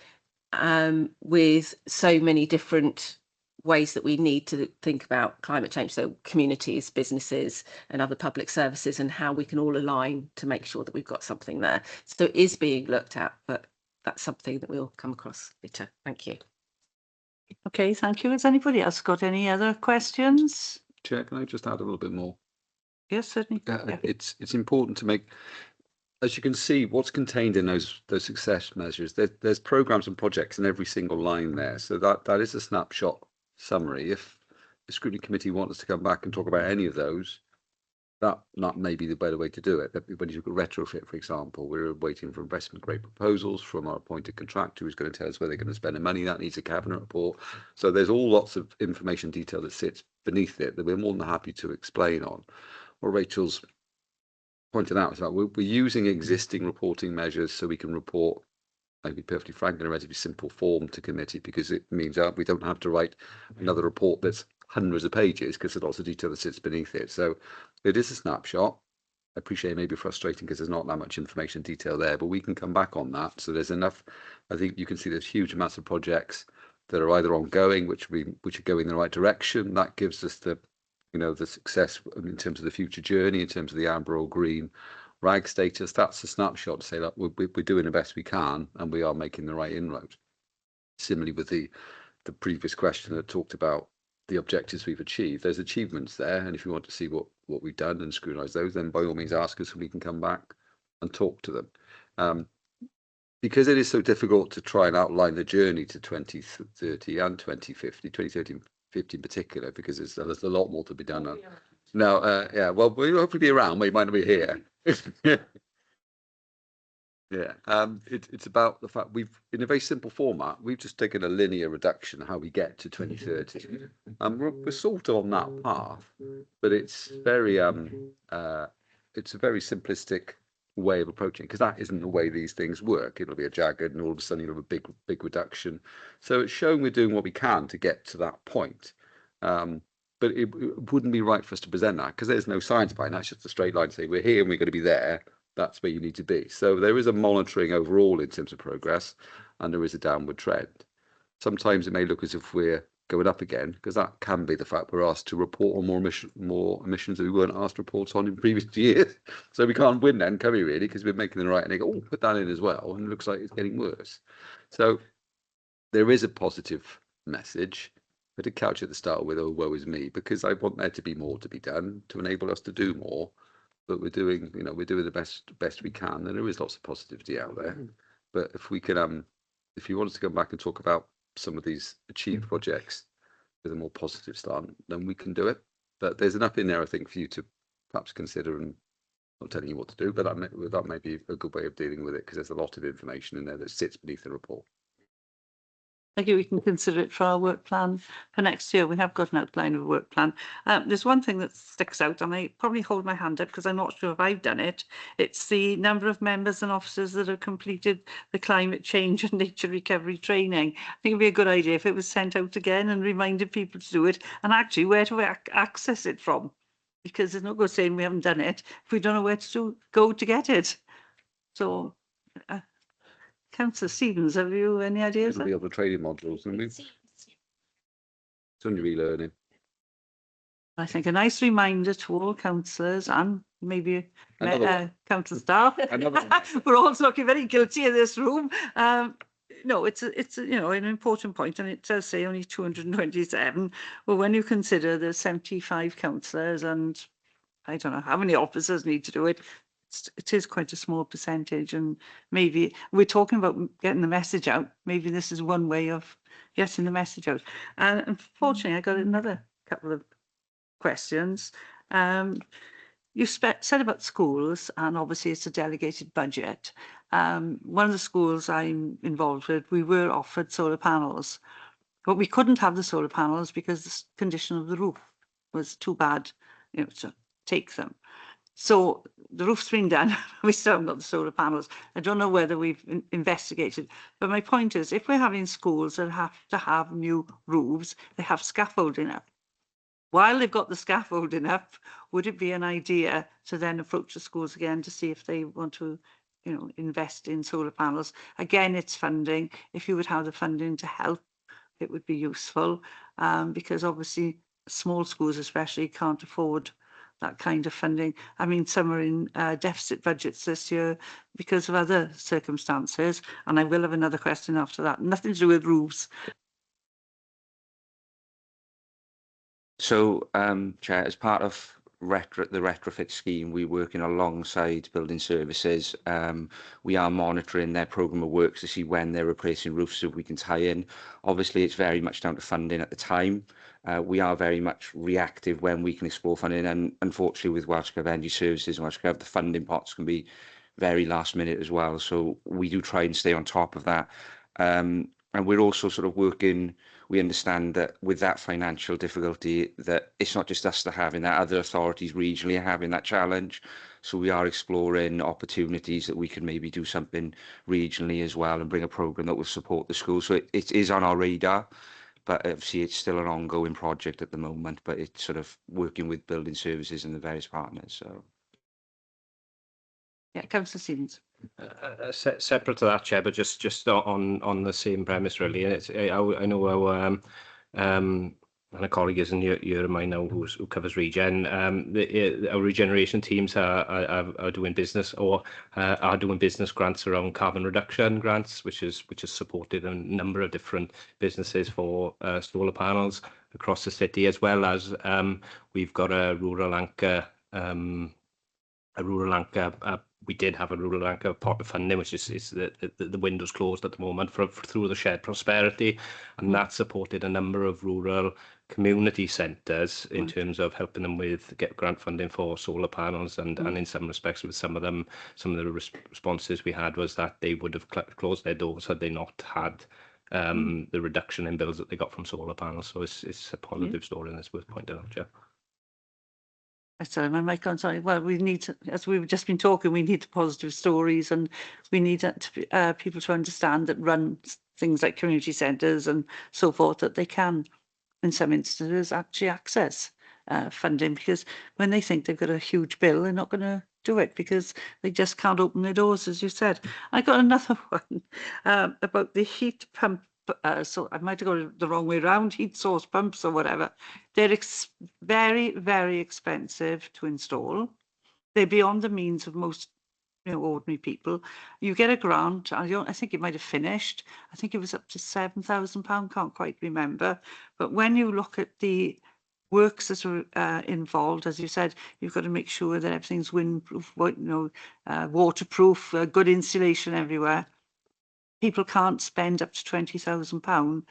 with so many different ways that we need to think about climate change. So communities, businesses and other public services, and how we can all align to make sure that we've got something there. So it is being looked at, but that's something that we'll come across later. Thank you. Okay, thank you. Has anybody else got any other questions? Chair, can I just add a little bit more? Yes, certainly. Yeah. It's important to make, as you can see, what's contained in those success measures. There's programs and projects in every single line there. So that is a snapshot summary. If the Scrutiny Committee want us to come back and talk about any of those, that may be the better way to do it. When you look at retrofit, for example, we're waiting for investment grade proposals from our appointed contractor who's going to tell us where they're going to spend the money. That needs a cabinet report. So there's lots of information detail that sits beneath it that we're more than happy to explain on. What Rachel's pointed out is that we're using existing reporting measures so we can report, I'll be perfectly frank, in a relatively simple form to committee, because it means that we don't have to write another report that's hundreds of pages, because there's lots of detail that sits beneath it. So it is a snapshot. I appreciate it may be frustrating because there's not that much information detail there, but we can come back on that. So there's enough. I think you can see there's huge amounts of projects that are either ongoing, which are going in the right direction. That gives us the, you know, the success in terms of the future journey, in terms of the amber or green RAG status. That's a snapshot to say that we're doing the best we can and we are making the right inroads. Similarly with the previous question that talked about the objectives we've achieved, there's achievements there, and if you want to see what we've done and scrutinise those, then by all means ask us and we can come back and talk to them. Because it is so difficult to try and outline the journey to 2030 and 2050, 2030 and 50 in particular, because there's a lot more to be done. No, yeah, well, we'll hopefully be around. We might not be here. Yeah, it's about the fact we've, in a very simple format, we've just taken a linear reduction of how we get to 2030, and we're sort of on that path, but it's very it's a very simplistic way of approaching, because that isn't the way these things work. It'll be a jagged, and all of a sudden you'll have a big reduction. So it's showing we're doing what we can to get to that point. But it wouldn't be right for us to present that, because there's no science behind that. It's just a straight line to say we're here and we're going to be there. That's where you need to be. So there is a monitoring overall in terms of progress, and there is a downward trend. Sometimes it may look as if we're going up again, because that can be the fact we're asked to report on more emissions that we weren't asked to report on in previous years. So we can't win then, can we really? Because we're making the right, and they go, oh, put that in as well, and it looks like it's getting worse. So there is a positive message, but to couch at the start with, oh, woe is me, because I want there to be more to be done to enable us to do more. But we're doing, you know, we're doing the best we can, and there is lots of positivity out there. But if we can, if you want us to come back and talk about some of these achieved projects with a more positive start, then we can do it. But there's enough in there, I think, for you to perhaps consider, and not telling you what to do, but that may be a good way of dealing with it, because there's a lot of information in there that sits beneath the report. Thank you. We can consider it for our work plan for next year. We have got an outline of a work plan. There's one thing that sticks out, and I probably hold my hand up because I'm not sure if I've done it. It's the number of members and officers that have completed the climate change and nature recovery training. I think it'd be a good idea if it was sent out again and reminded people to do it, and actually where to access it from, because there's no good saying we haven't done it if we don't know where to go to get it. So Councillor Stevens, have you any ideas? It'll be other training modules, and it's only relearning. I think a nice reminder to all councillors and maybe council staff. We're all looking very guilty in this room. No, it's you know, an important point, and it does say only 227. Well, when you consider the 75 councillors and I don't know how many officers need to do it, it is quite a small percentage, and maybe we're talking about getting the message out. Maybe this is one way of getting the message out. And unfortunately, I got another couple of questions. you said about schools, and obviously it's a delegated budget. One of the schools I'm involved with, we were offered solar panels, but we couldn't have the solar panels because the condition of the roof was too bad, to take them. So the roof's been done. We still haven't got the solar panels. I don't know whether we've investigated, but my point is, if we're having schools that have to have new roofs, they have scaffolding up. While they've got the scaffolding up, would it be an idea to then approach the schools again to see if they want to, invest in solar panels? Again, it's funding. If you would have the funding to help, it would be useful, because obviously small schools especially can't afford that kind of funding. I mean, some are in deficit budgets this year because of other circumstances. And I will have another question after that. Nothing to do with roofs. So, Chair, as part of the retrofit scheme, we're working alongside building services. We are monitoring their programme of works to see when they're replacing roofs so we can tie in. Obviously, it's very much down to funding at the time. We are very much reactive when we can explore funding, and unfortunately with Welsh Government Energy Services and Welsh Government, the funding pots can be very last minute as well. So we do try and stay on top of that. And we're also sort of working, we understand that with that financial difficulty, that it's not just us that are having that, other authorities regionally are having that challenge. So we are exploring opportunities that we can maybe do something regionally as well and bring a programme that will support the schools. So it is on our radar, but obviously it's still an ongoing project at the moment, but it's sort of working with building services and the various partners. So. Yeah, Councillor Stevens. Separate to that, Chair, but just on the same premise, really. And it's, I know our and a colleague is in your mind now who covers regen. Our regeneration teams are doing business or are doing business grants around carbon reduction grants, which is supported a number of different businesses for solar panels across the city, as well as we've got a rural anchor. We did have a rural anchor pot of funding, which is the window's closed at the moment through the shared prosperity, and that supported a number of rural community centres in terms of helping them with get grant funding for solar panels, and in some respects with some of the responses we had was that they would have closed their doors had they not had the reduction in bills that they got from solar panels. So it's a positive story, and it's worth pointing out, yeah. Sorry, my mic on. Sorry. Well, we need to, as we've just been talking, we need positive stories, and we need people to understand that run things like community centres and so forth, that they can, in some instances, actually access funding, because when they think they've got a huge bill, they're not going to do it because they just can't open their doors, as you said. I got another one about the heat pump. So I might have got the wrong way around, heat source pumps or whatever. They're very, very expensive to install. They're beyond the means of most, ordinary people. You get a grant. I think it might have finished. I think it was up to £7,000. Can't quite remember. But when you look at the works that are involved, as you said, you've got to make sure that everything's windproof, waterproof, good insulation everywhere. People can't spend up to £20,000,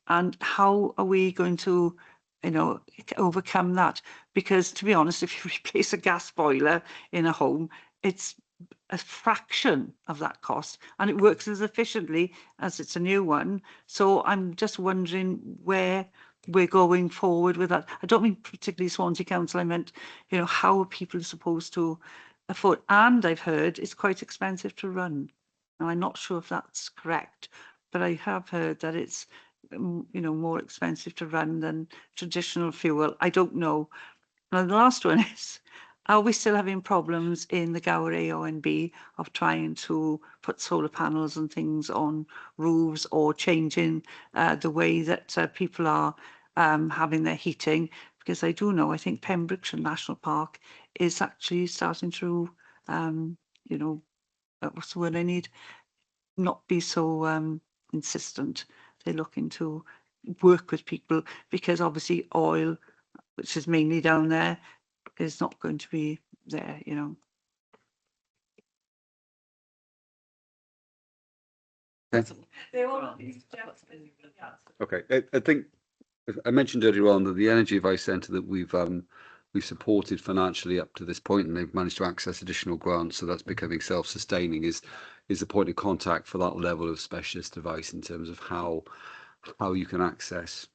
and how are we going to, overcome that? Because to be honest, if you replace a gas boiler in a home, it's a fraction of that cost, and it works as efficiently as it's a new one. So I'm just wondering where we're going forward with that. I don't mean particularly Swansea Council. I meant, how are people supposed to afford? And I've heard it's quite expensive to run. Now, I'm not sure if that's correct, but I have heard that it's, more expensive to run than traditional fuel. I don't know. Now, the last one is, are we still having problems in the Gower AONB of trying to put solar panels and things on roofs, or changing the way that people are having their heating? Because I do know, I think Pembrokeshire National Park is actually starting to, what's the word I need? Not be so insistent. They're looking to work with people, because obviously oil, which is mainly down there, is not going to be there, Okay, I think I mentioned earlier on that the Energy Advice Centre that we've we've supported financially up to this point, and they've managed to access additional grants, so that's becoming self-sustaining, is the point of contact for that level of specialist advice in terms of how you can access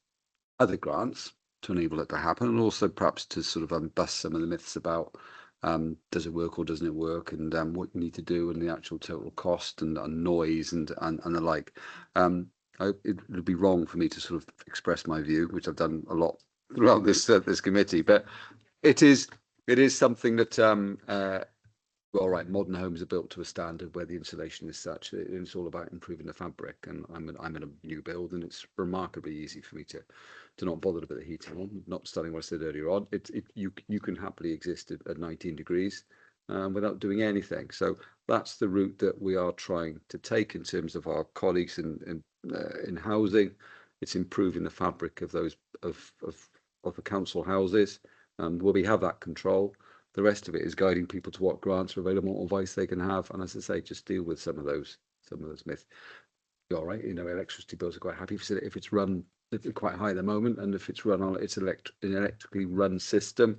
other grants to enable it to happen, and also perhaps to sort of bust some of the myths about does it work or doesn't it work, and what you need to do, and the actual total cost and noise and the like. It would be wrong for me to sort of express my view, which I've done a lot throughout this committee, but it is something that well, right, modern homes are built to a standard where the insulation is such. It's all about improving the fabric, and I'm in a new build, and it's remarkably easy for me to not bother to put the heating on. Notwithstanding what I said earlier on, you can happily exist at 19 degrees without doing anything. So that's the route that we are trying to take in terms of our colleagues in housing. It's improving the fabric of those of the council houses, where we have that control. The rest of it is guiding people to what grants are available, what advice they can have, and as I say, just deal with some of those myths. You're all right, electricity bills are quite happy if it's run quite high at the moment, and if it's run on an electrically run system.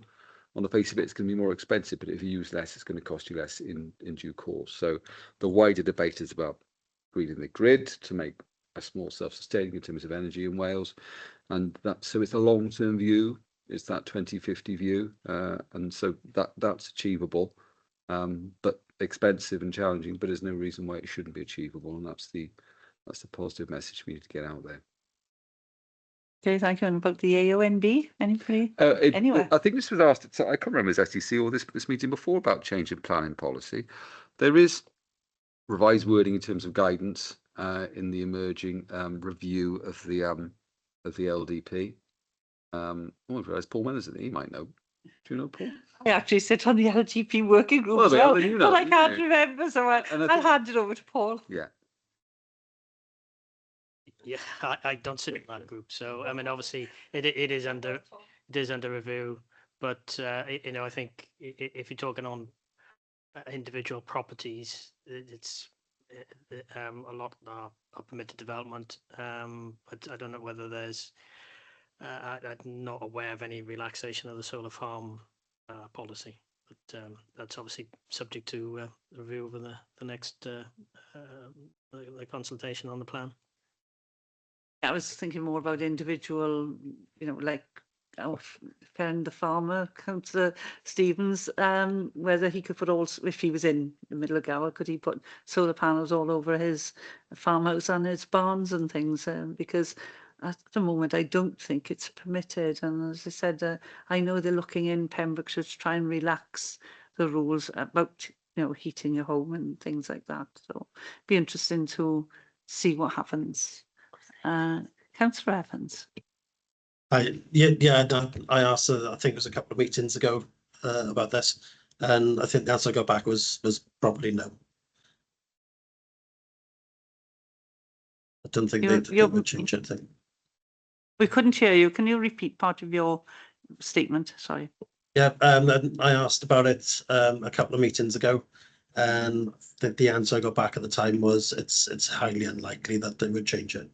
On the face of it, it's going to be more expensive, but if you use less, it's going to cost you less in due course. So the wider debate is about greening the grid to make us more self-sustaining in terms of energy in Wales, and so it's a long-term view. It's that 2050 view, and so that's achievable, but expensive and challenging. But there's no reason why it shouldn't be achievable, and that's the positive message we need to get out there. Okay, thank you. And about the AONB, anybody? Anywhere? I think this was asked. I can't remember as SEC or this meeting before about change in planning policy. There is revised wording in terms of guidance in the emerging review of the LDP. I realised Paul Mellors in it. He might know. Do you know Paul? I actually sit on the LGP working group as well, but I can't remember, so I'll hand it over to Paul. Yeah. Yeah, I don't sit in that group, so I mean, obviously, it is under review, but I think if you're talking on individual properties, it's a lot are permitted development, but I don't know whether there's. I'm not aware of any relaxation of the solar farm policy, but that's obviously subject to review over the next the consultation on the plan. I was thinking more about individual, like our friend the farmer, Councillor Stevens, whether he could put if he was in the middle of Gower, could he put solar panels all over his farmhouse and his barns and things, because at the moment I don't think it's permitted. And as I said, I know they're looking in Pembrokeshire to try and relax the rules about heating your home and things like that. So it'd be interesting to see what happens. Councillor Evans. I asked, I think it was a couple of meetings ago about this, and I think the answer I got back was probably no. I don't think they would change anything. We couldn't hear you. Can you repeat part of your statement? Sorry. Yeah, I asked about it a couple of meetings ago, and the answer I got back at the time was it's highly unlikely that they would change it.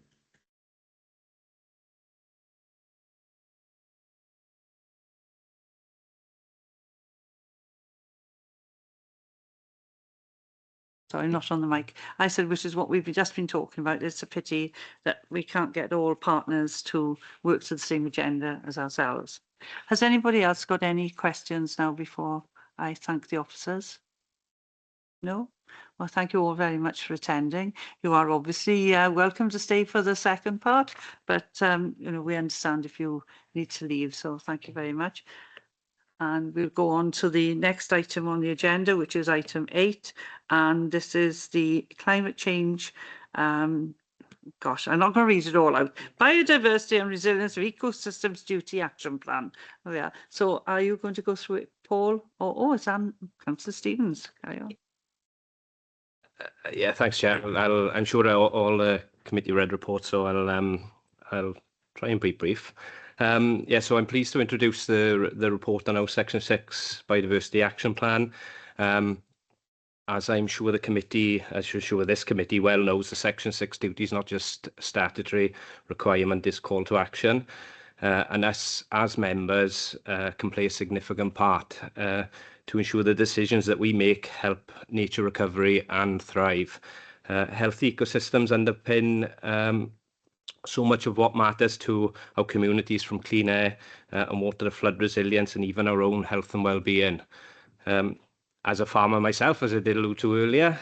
Sorry, not on the mic. I said, which is what we've just been talking about. It's a pity that we can't get all partners to work to the same agenda as ourselves. Has anybody else got any questions now before I thank the officers? No? Well, thank you all very much for attending. You are obviously welcome to stay for the second part, but we understand if you need to leave, so thank you very much. And we'll go on to the next item on the agenda, which is item 8. And this is the climate change. Gosh, I'm not going to read it all out. Biodiversity and Resilience of Ecosystems Duty Action Plan. Oh, yeah. So are you going to go through it, Paul? It's Councillor Stevens. Carry on. Yeah, thanks, Chair. I'm sure all the committee read reports, so I'll try and be brief. So I'm pleased to introduce the report on our Section 6 Biodiversity Action Plan. As I'm sure this committee well knows, the Section 6 duty is not just statutory requirement, it's call to action. and us as members can play a significant part to ensure the decisions that we make help nature recovery and thrive. Healthy ecosystems underpin so much of what matters to our communities, from clean air and water to flood resilience, and even our own health and well-being. As a farmer myself, as I did allude to earlier,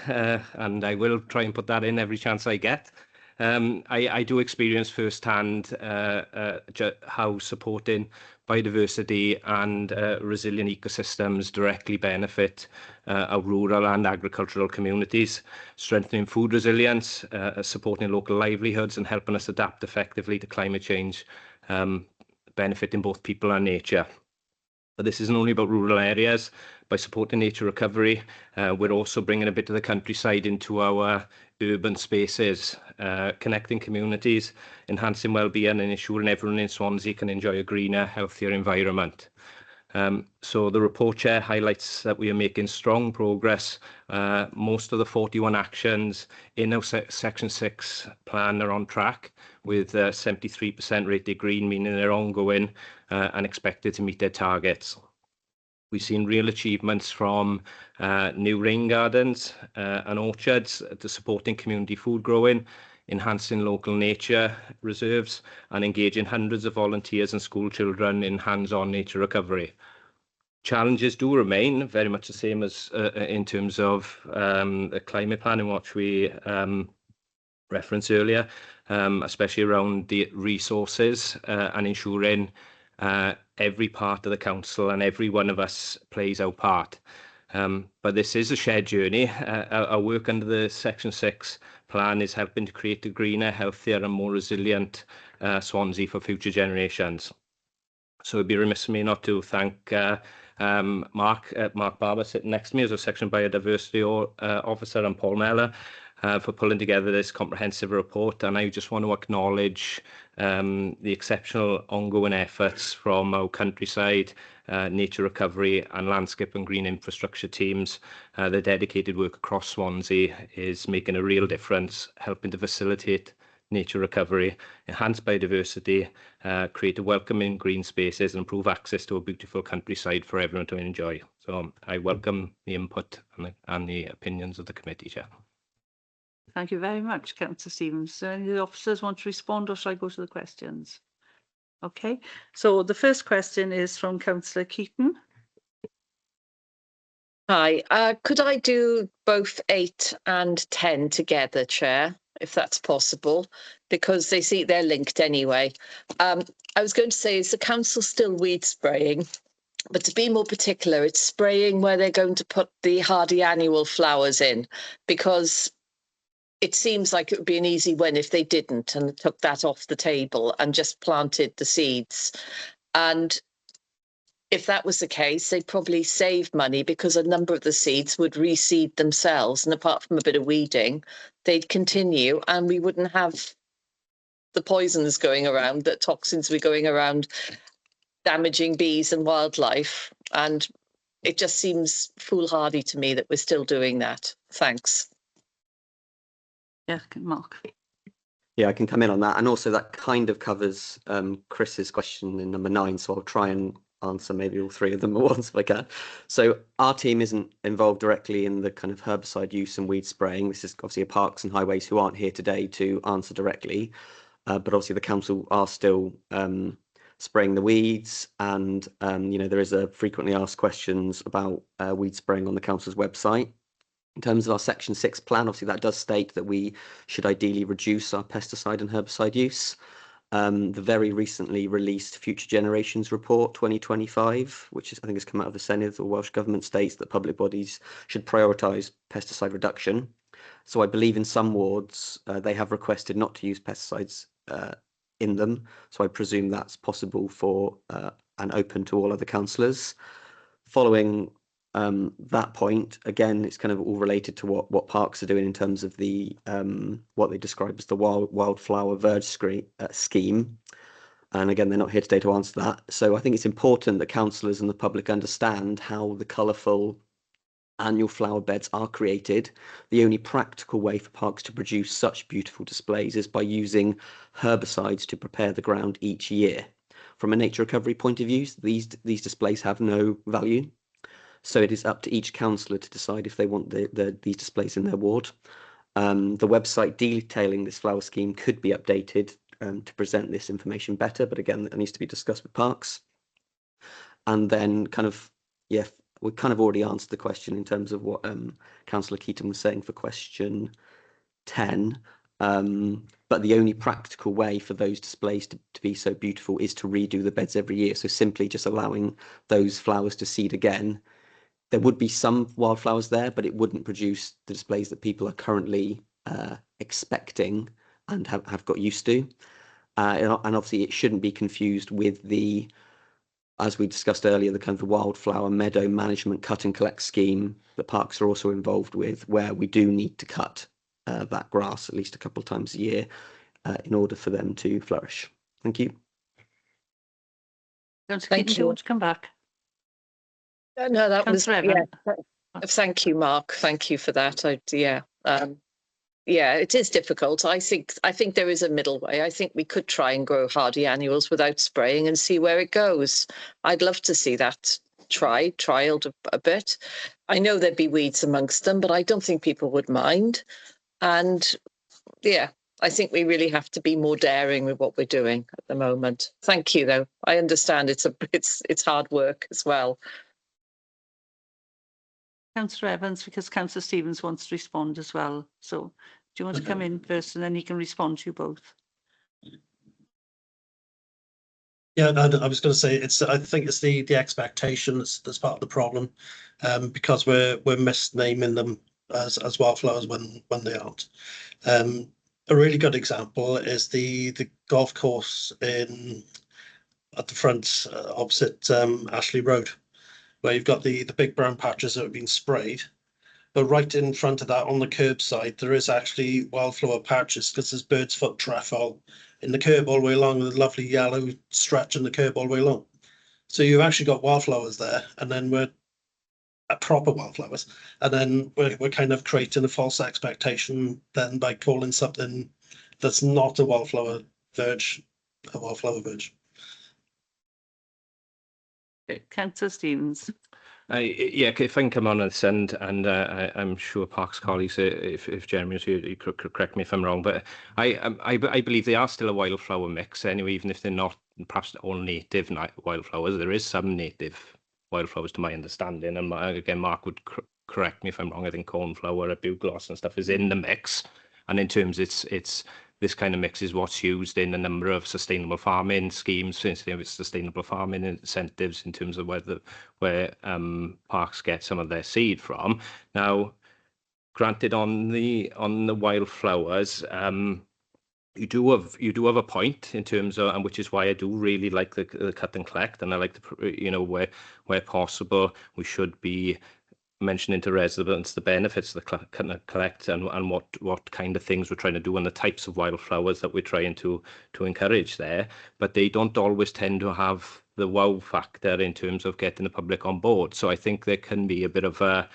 and I will try and put that in every chance I get, I do experience firsthand how supporting biodiversity and resilient ecosystems directly benefit our rural and agricultural communities, strengthening food resilience, supporting local livelihoods, and helping us adapt effectively to climate change, benefiting both people and nature. But this isn't only about rural areas. By supporting nature recovery, we're also bringing a bit of the countryside into our urban spaces, connecting communities, enhancing well-being, and ensuring everyone in Swansea can enjoy a greener, healthier environment. So the report, Chair, highlights that we are making strong progress. Most of the 41 actions in our Section 6 plan are on track, with 73% rated green, meaning they're ongoing and expected to meet their targets. We've seen real achievements from new rain gardens and orchards to supporting community food growing, enhancing local nature reserves, and engaging hundreds of volunteers and school children in hands-on nature recovery. Challenges do remain, very much the same as in terms of the climate plan, in which we referenced earlier, especially around the resources and ensuring every part of the council and every one of us plays our part. But this is a shared journey. Our work under the Section 6 plan is helping to create a greener, healthier and more resilient Swansea for future generations. So it'd be remiss of me not to thank Mark Barber, sitting next to me, as a Section Biodiversity Officer, and Paul Mellor for pulling together this comprehensive report. And I just want to acknowledge the exceptional ongoing efforts from our countryside, nature recovery and landscape and green infrastructure teams. The dedicated work across Swansea is making a real difference, helping to facilitate nature recovery, enhance biodiversity, create a welcoming green spaces, and improve access to a beautiful countryside for everyone to enjoy. So I welcome the input and the opinions of the committee, Chair. Thank you very much, Councillor Stevens. Do any of the officers want to respond, or shall I go to the questions? Okay, so the first question is from Councillor Keaton. Hi, could I do both 8 and 10 together, Chair, if that's possible, because they're linked anyway. I was going to say, is the council still weed spraying? But to be more particular, it's spraying where they're going to put the hardy annual flowers in, because it seems like it would be an easy win if they didn't and took that off the table and just planted the seeds. And if that was the case, they'd probably save money, because a number of the seeds would reseed themselves. And apart from a bit of weeding, they'd continue, and we wouldn't have the poisons going around, that toxins were going around damaging bees and wildlife. And it just seems foolhardy to me that we're still doing that. Thanks. Yeah, Mark. Yeah, I can come in on that. And also that kind of covers Chris's question in number 9. So I'll try and answer maybe all 3 of them at once if I can. So our team isn't involved directly in the kind of herbicide use and weed spraying. This is obviously a Parks and Highways, who aren't here today to answer directly. But obviously the council are still spraying the weeds, and there is a frequently asked questions about weed spraying on the council's website. In terms of our Section 6 plan, obviously that does state that we should ideally reduce our pesticide and herbicide use. The very recently released Future Generations Report 2025, which I think has come out of the Senedd, the Welsh Government, states that public bodies should prioritise pesticide reduction. So I believe in some wards they have requested not to use pesticides in them. So I presume that's possible for and open to all other councillors. Following that point, again, it's kind of all related to what parks are doing in terms of the what they describe as the wildflower verge scheme. And again, they're not here today to answer that. So I think it's important that councillors and the public understand how the colourful annual flower beds are created. The only practical way for parks to produce such beautiful displays is by using herbicides to prepare the ground each year. from a nature recovery point of view. These displays have no value. So it is up to each councillor to decide if they want these displays in their ward. The website detailing this flower scheme could be updated to present this information better, but again, that needs to be discussed with Parks. And then we kind of already answered the question in terms of what Councillor Keaton was saying for question 10. But the only practical way for those displays to be so beautiful is to redo the beds every year. So simply just allowing those flowers to seed again. There would be some wildflowers there, but it wouldn't produce the displays that people are currently expecting and have got used to. And obviously it shouldn't be confused with the, as we discussed earlier, the kind of the wildflower meadow management cut and collect scheme that Parks are also involved with, where we do need to cut that grass at least a couple of times a year in order for them to flourish. Thank you. Thank you. Do you want to come back? No, that was, Councillor yeah. Thank you, Mark. Thank you for that. Yeah, it is difficult. I think there is a middle way. I think we could try and grow hardy annuals without spraying and see where it goes. I'd love to see that trialed a bit. I know there'd be weeds amongst them, but I don't think people would mind. And yeah, I think we really have to be more daring with what we're doing at the moment. Thank you, though. I understand it's hard work as well. Councillor Evans, because Councillor Stevens wants to respond as well. So do you want to come in first and then he can respond to you both? Yeah, I was going to say I think it's the expectations that's part of the problem, because we're misnaming them as wildflowers when they aren't. A really good example is the golf course at the front opposite Ashley Road, where you've got the big brown patches that have been sprayed, but right in front of that on the curb side there is actually wildflower patches because there's bird's foot trefoil in the curb all the way along, with a lovely yellow stretch in the curb all the way along. So you've actually got wildflowers there, and then we're proper wildflowers, and then we're kind of creating a false expectation then by calling something that's not a wildflower verge a wildflower verge. Councillor Stevens. Yeah, if I can come on this end, and I'm sure Parks colleagues, if Jeremy was here, you could correct me if I'm wrong, but I believe they are still a wildflower mix anyway, even if they're not perhaps all native wildflowers. There is some native wildflowers to my understanding, and again, Mark would correct me if I'm wrong. I think cornflower, bugloss and stuff is in the mix, and in terms it's this kind of mix is what's used in a number of sustainable farming schemes, since it's sustainable farming incentives in terms of where Parks get some of their seed from. Now, granted, on the wildflowers, you do have a point in terms of, and which is why I do really like the cut and collect, and I like the where possible we should be mentioning to residents the benefits of the cut and collect, and what kind of things we're trying to do, and the types of wildflowers that we're trying to encourage there. But they don't always tend to have the wow factor in terms of getting the public on board. So I think there can be a bit of a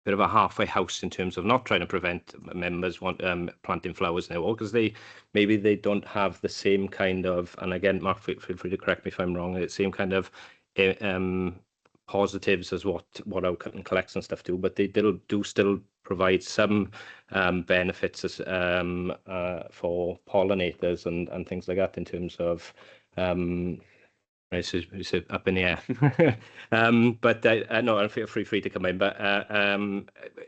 halfway house in terms of not trying to prevent members planting flowers in their wall, because maybe they don't have the same kind of, and again, Mark, feel free to correct me if I'm wrong, the same kind of positives as what our cut and collects and stuff do, but they do still provide some benefits as, for pollinators and things like that in terms of it's up in the air. But no, feel free to come in. But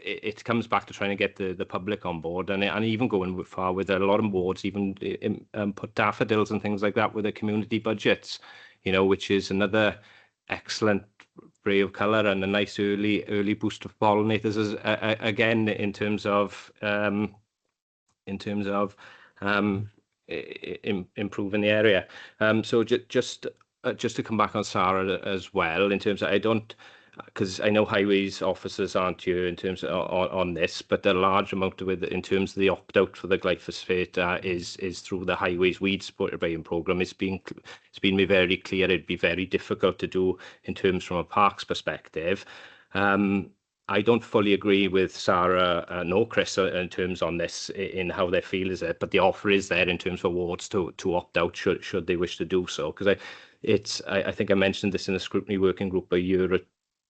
it comes back to trying to get the public on board, and even going far with a lot of wards, even put daffodils and things like that with the community budgets, which is another excellent ray of colour and a nice early boost of pollinators, again in terms of improving the area. So just to come back on Sarah as well, in terms of, because I know highways officers aren't here in terms of on this, but a large amount of it in terms of the opt-out for the glyphosate is through the highways weed spraying programme. It's been made very clear it'd be very difficult to do in terms from a parks perspective. And I don't fully agree with Sarah nor Chris in terms on this, in how they feel is it, but the offer is there in terms of wards to opt out should they wish to do so. Because I think I mentioned this in the scrutiny working group a year or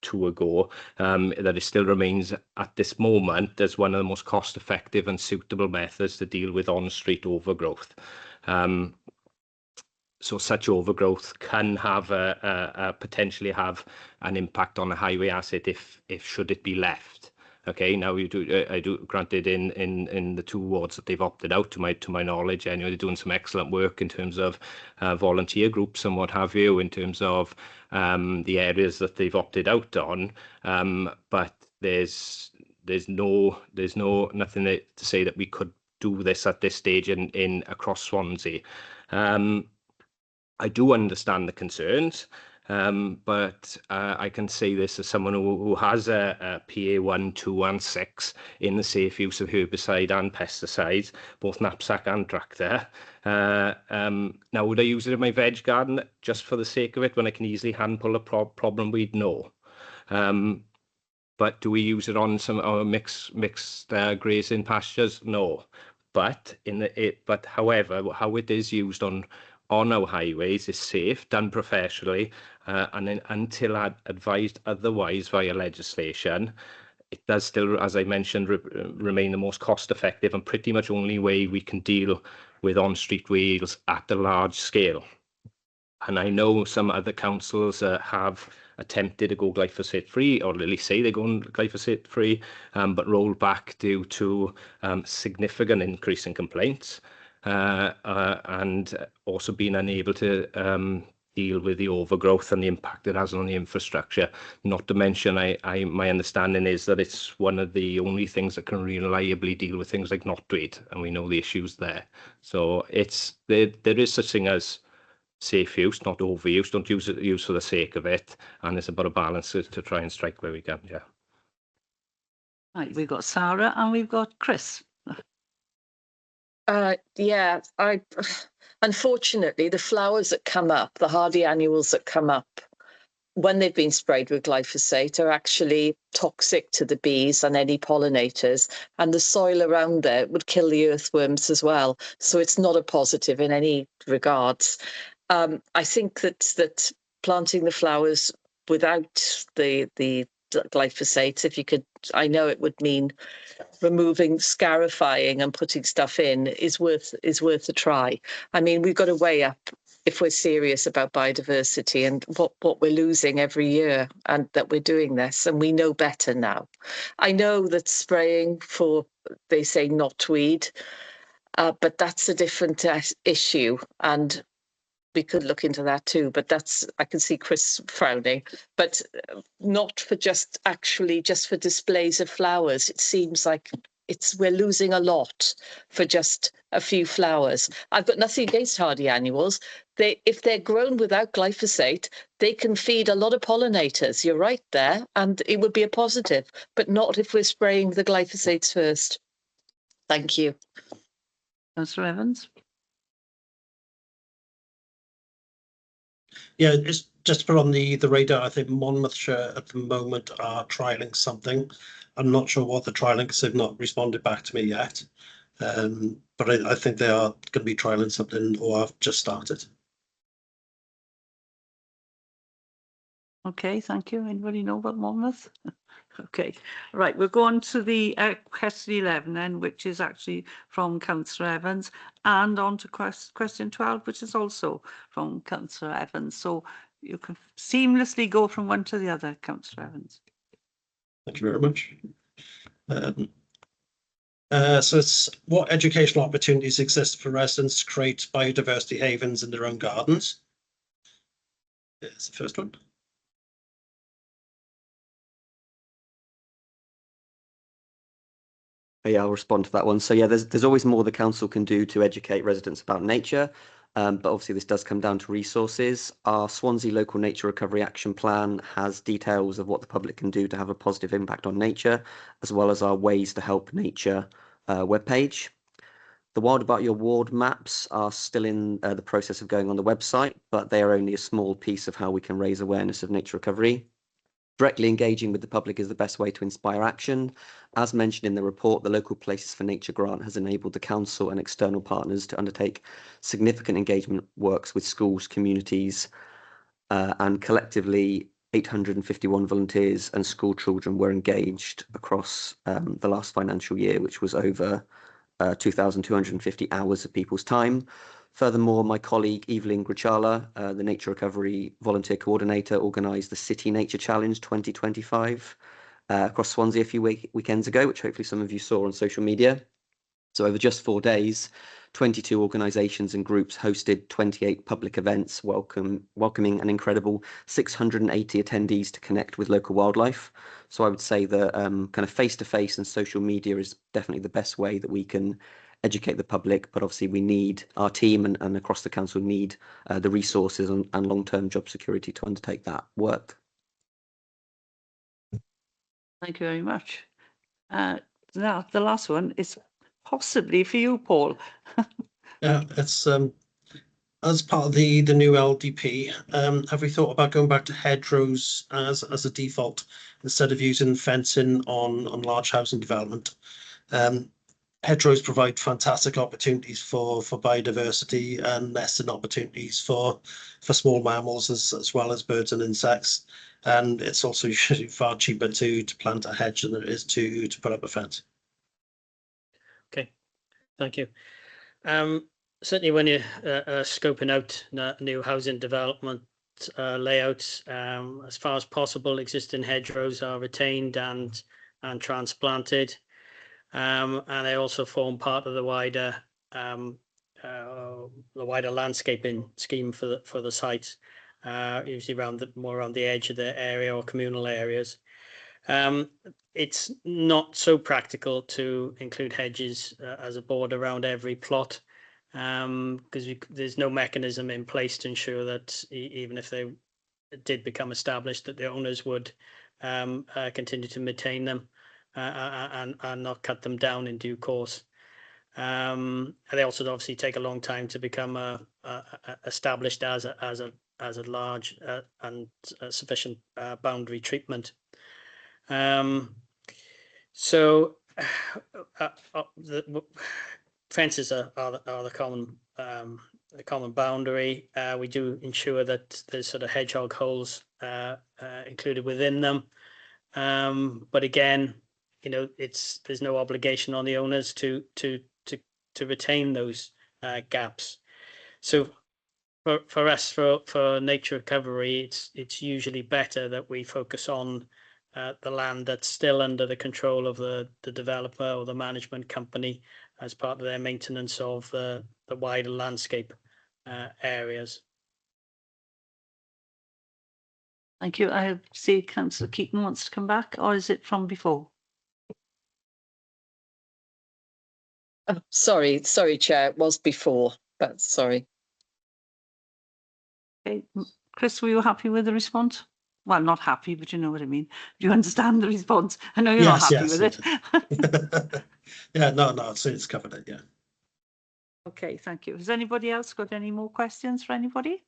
two ago, that it still remains at this moment as one of the most cost effective and suitable methods to deal with on-street overgrowth. So such overgrowth can have potentially have an impact on a highway asset if should it be left. Okay, now I do granted in the 2 wards that they've opted out, to my knowledge anyway, they're doing some excellent work in terms of volunteer groups and what have you, in terms of the areas that they've opted out on, but there's nothing to say that we could do this at this stage in across Swansea. I do understand the concerns, but I can say this as someone who has a PA 1, 2 and 6 in the safe use of herbicide and pesticides, both knapsack and tractor. Now, would I use it in my veg garden just for the sake of it when I can easily hand pull a problem weed? No. But do we use it on some mixed grazing pastures? No. But however, how it is used on our highways is safe, done professionally, and then until advised otherwise via legislation, it does still, as I mentioned, remain the most cost-effective and pretty much only way we can deal with on-street wheels at a large scale. And I know some other councils have attempted to go glyphosate-free, or at least say they're going glyphosate-free, but rolled back due to significant increase in complaints. And also being unable to deal with the overgrowth and the impact it has on the infrastructure. Not to mention, my understanding is that it's one of the only things that can reliably deal with things like knotweed, and we know the issues there. So there is such thing as safe use, not overuse. Don't use for the sake of it, and it's about a balance to try and strike where we can. Yeah. Right, we've got Sarah and we've got Chris. Yeah, unfortunately, the flowers that come up, the hardy annuals that come up, when they've been sprayed with glyphosate, are actually toxic to the bees and any pollinators, and the soil around there would kill the earthworms as well. So it's not a positive in any regards. I think that planting the flowers without the glyphosate, if you could, I know it would mean removing scarifying and putting stuff in, is worth a try. I mean, we've got to weigh up if we're serious about biodiversity and what we're losing every year, and that we're doing this, and we know better now. I know that spraying for, they say, knotweed, but that's a different issue, and we could look into that too, but that's, I can see Chris frowning, but not for just for displays of flowers. It seems like we're losing a lot for just a few flowers. I've got nothing against hardy annuals. If they're grown without glyphosate, they can feed a lot of pollinators. You're right there, and it would be a positive, but not if we're spraying the glyphosates first. Thank you. Councillor Evans. Yeah, it's just to put on the radar. I think Monmouthshire at the moment are trialling something. I'm not sure what they're trialling because they've not responded back to me yet. But I think they are going to be trialling something, or have just started. Okay, thank you. Anybody know about Monmouth? Okay, right, we'll go on to the question 11 then, which is actually from Councillor Evans, and on to question 12, which is also from Councillor Evans. So you can seamlessly go from one to the other, Councillor Evans. Thank you very much. So it's what educational opportunities exist for residents to create biodiversity havens in their own gardens? It's the first one. Yeah, I'll respond to that one. So yeah, there's always more the council can do to educate residents about nature, but obviously this does come down to resources. Our Swansea Local Nature Recovery Action Plan has details of what the public can do to have a positive impact on nature, as well as our Ways to Help Nature webpage. The Wild About Your Ward maps are still in the process of going on the website, but they are only a small piece of how we can raise awareness of nature recovery. Directly engaging with the public is the best way to inspire action. As mentioned in the report, the Local Places for Nature grant has enabled the council and external partners to undertake significant engagement works with schools, communities, and collectively 851 volunteers and school children were engaged across the last financial year, which was over 2,250 hours of people's time. Furthermore, my colleague Evelyn Grichala, the Nature Recovery Volunteer Coordinator, organised the City Nature Challenge 2025 across Swansea a few weekends ago, which hopefully some of you saw on social media. So over just 4 days, 22 organisations and groups hosted 28 public events, welcoming an incredible 680 attendees to connect with local wildlife. So I would say that kind of face-to-face and social media is definitely the best way that we can educate the public, but obviously we need our team and across the council need the resources and long-term job security to undertake that work. Thank you very much. Now, the last one is possibly for you, Paul. Yeah, it's as part of the new LDP, have we thought about going back to hedgerows as a default instead of using fencing on large housing development? Hedgerows provide fantastic opportunities for biodiversity and nesting opportunities for small mammals as well as birds and insects. And it's also usually far cheaper to plant a hedge than it is to put up a fence. Okay, thank you. Certainly when you're scoping out new housing development layouts, as far as possible, existing hedgerows are retained and transplanted. And they also form part of the wider landscaping scheme for the site, usually more around the edge of the area or communal areas. It's not so practical to include hedges as a border around every plot, because there's no mechanism in place to ensure that even if they did become established, that the owners would continue to maintain them. And not cut them down in due course. And they also obviously take a long time to become established as a large and sufficient boundary treatment. So the fences are the common boundary. We do ensure that there's sort of hedgehog holes included within them. But again, there's no obligation on the owners to retain those gaps. So for us, for nature recovery, it's usually better that we focus on the land that's still under the control of the developer or the management company as part of their maintenance of the wider landscape areas. Thank you. I see Councillor Keaton wants to come back, or is it from before? Oh, sorry, Chair, it was before, but sorry. Okay, Chris, were you happy with the response? Well, not happy, but you know what I mean. Do you understand the response? I know you're not happy with it. Yeah, no, it's covered it, yeah. Okay, thank you. Has anybody else got any more questions for anybody?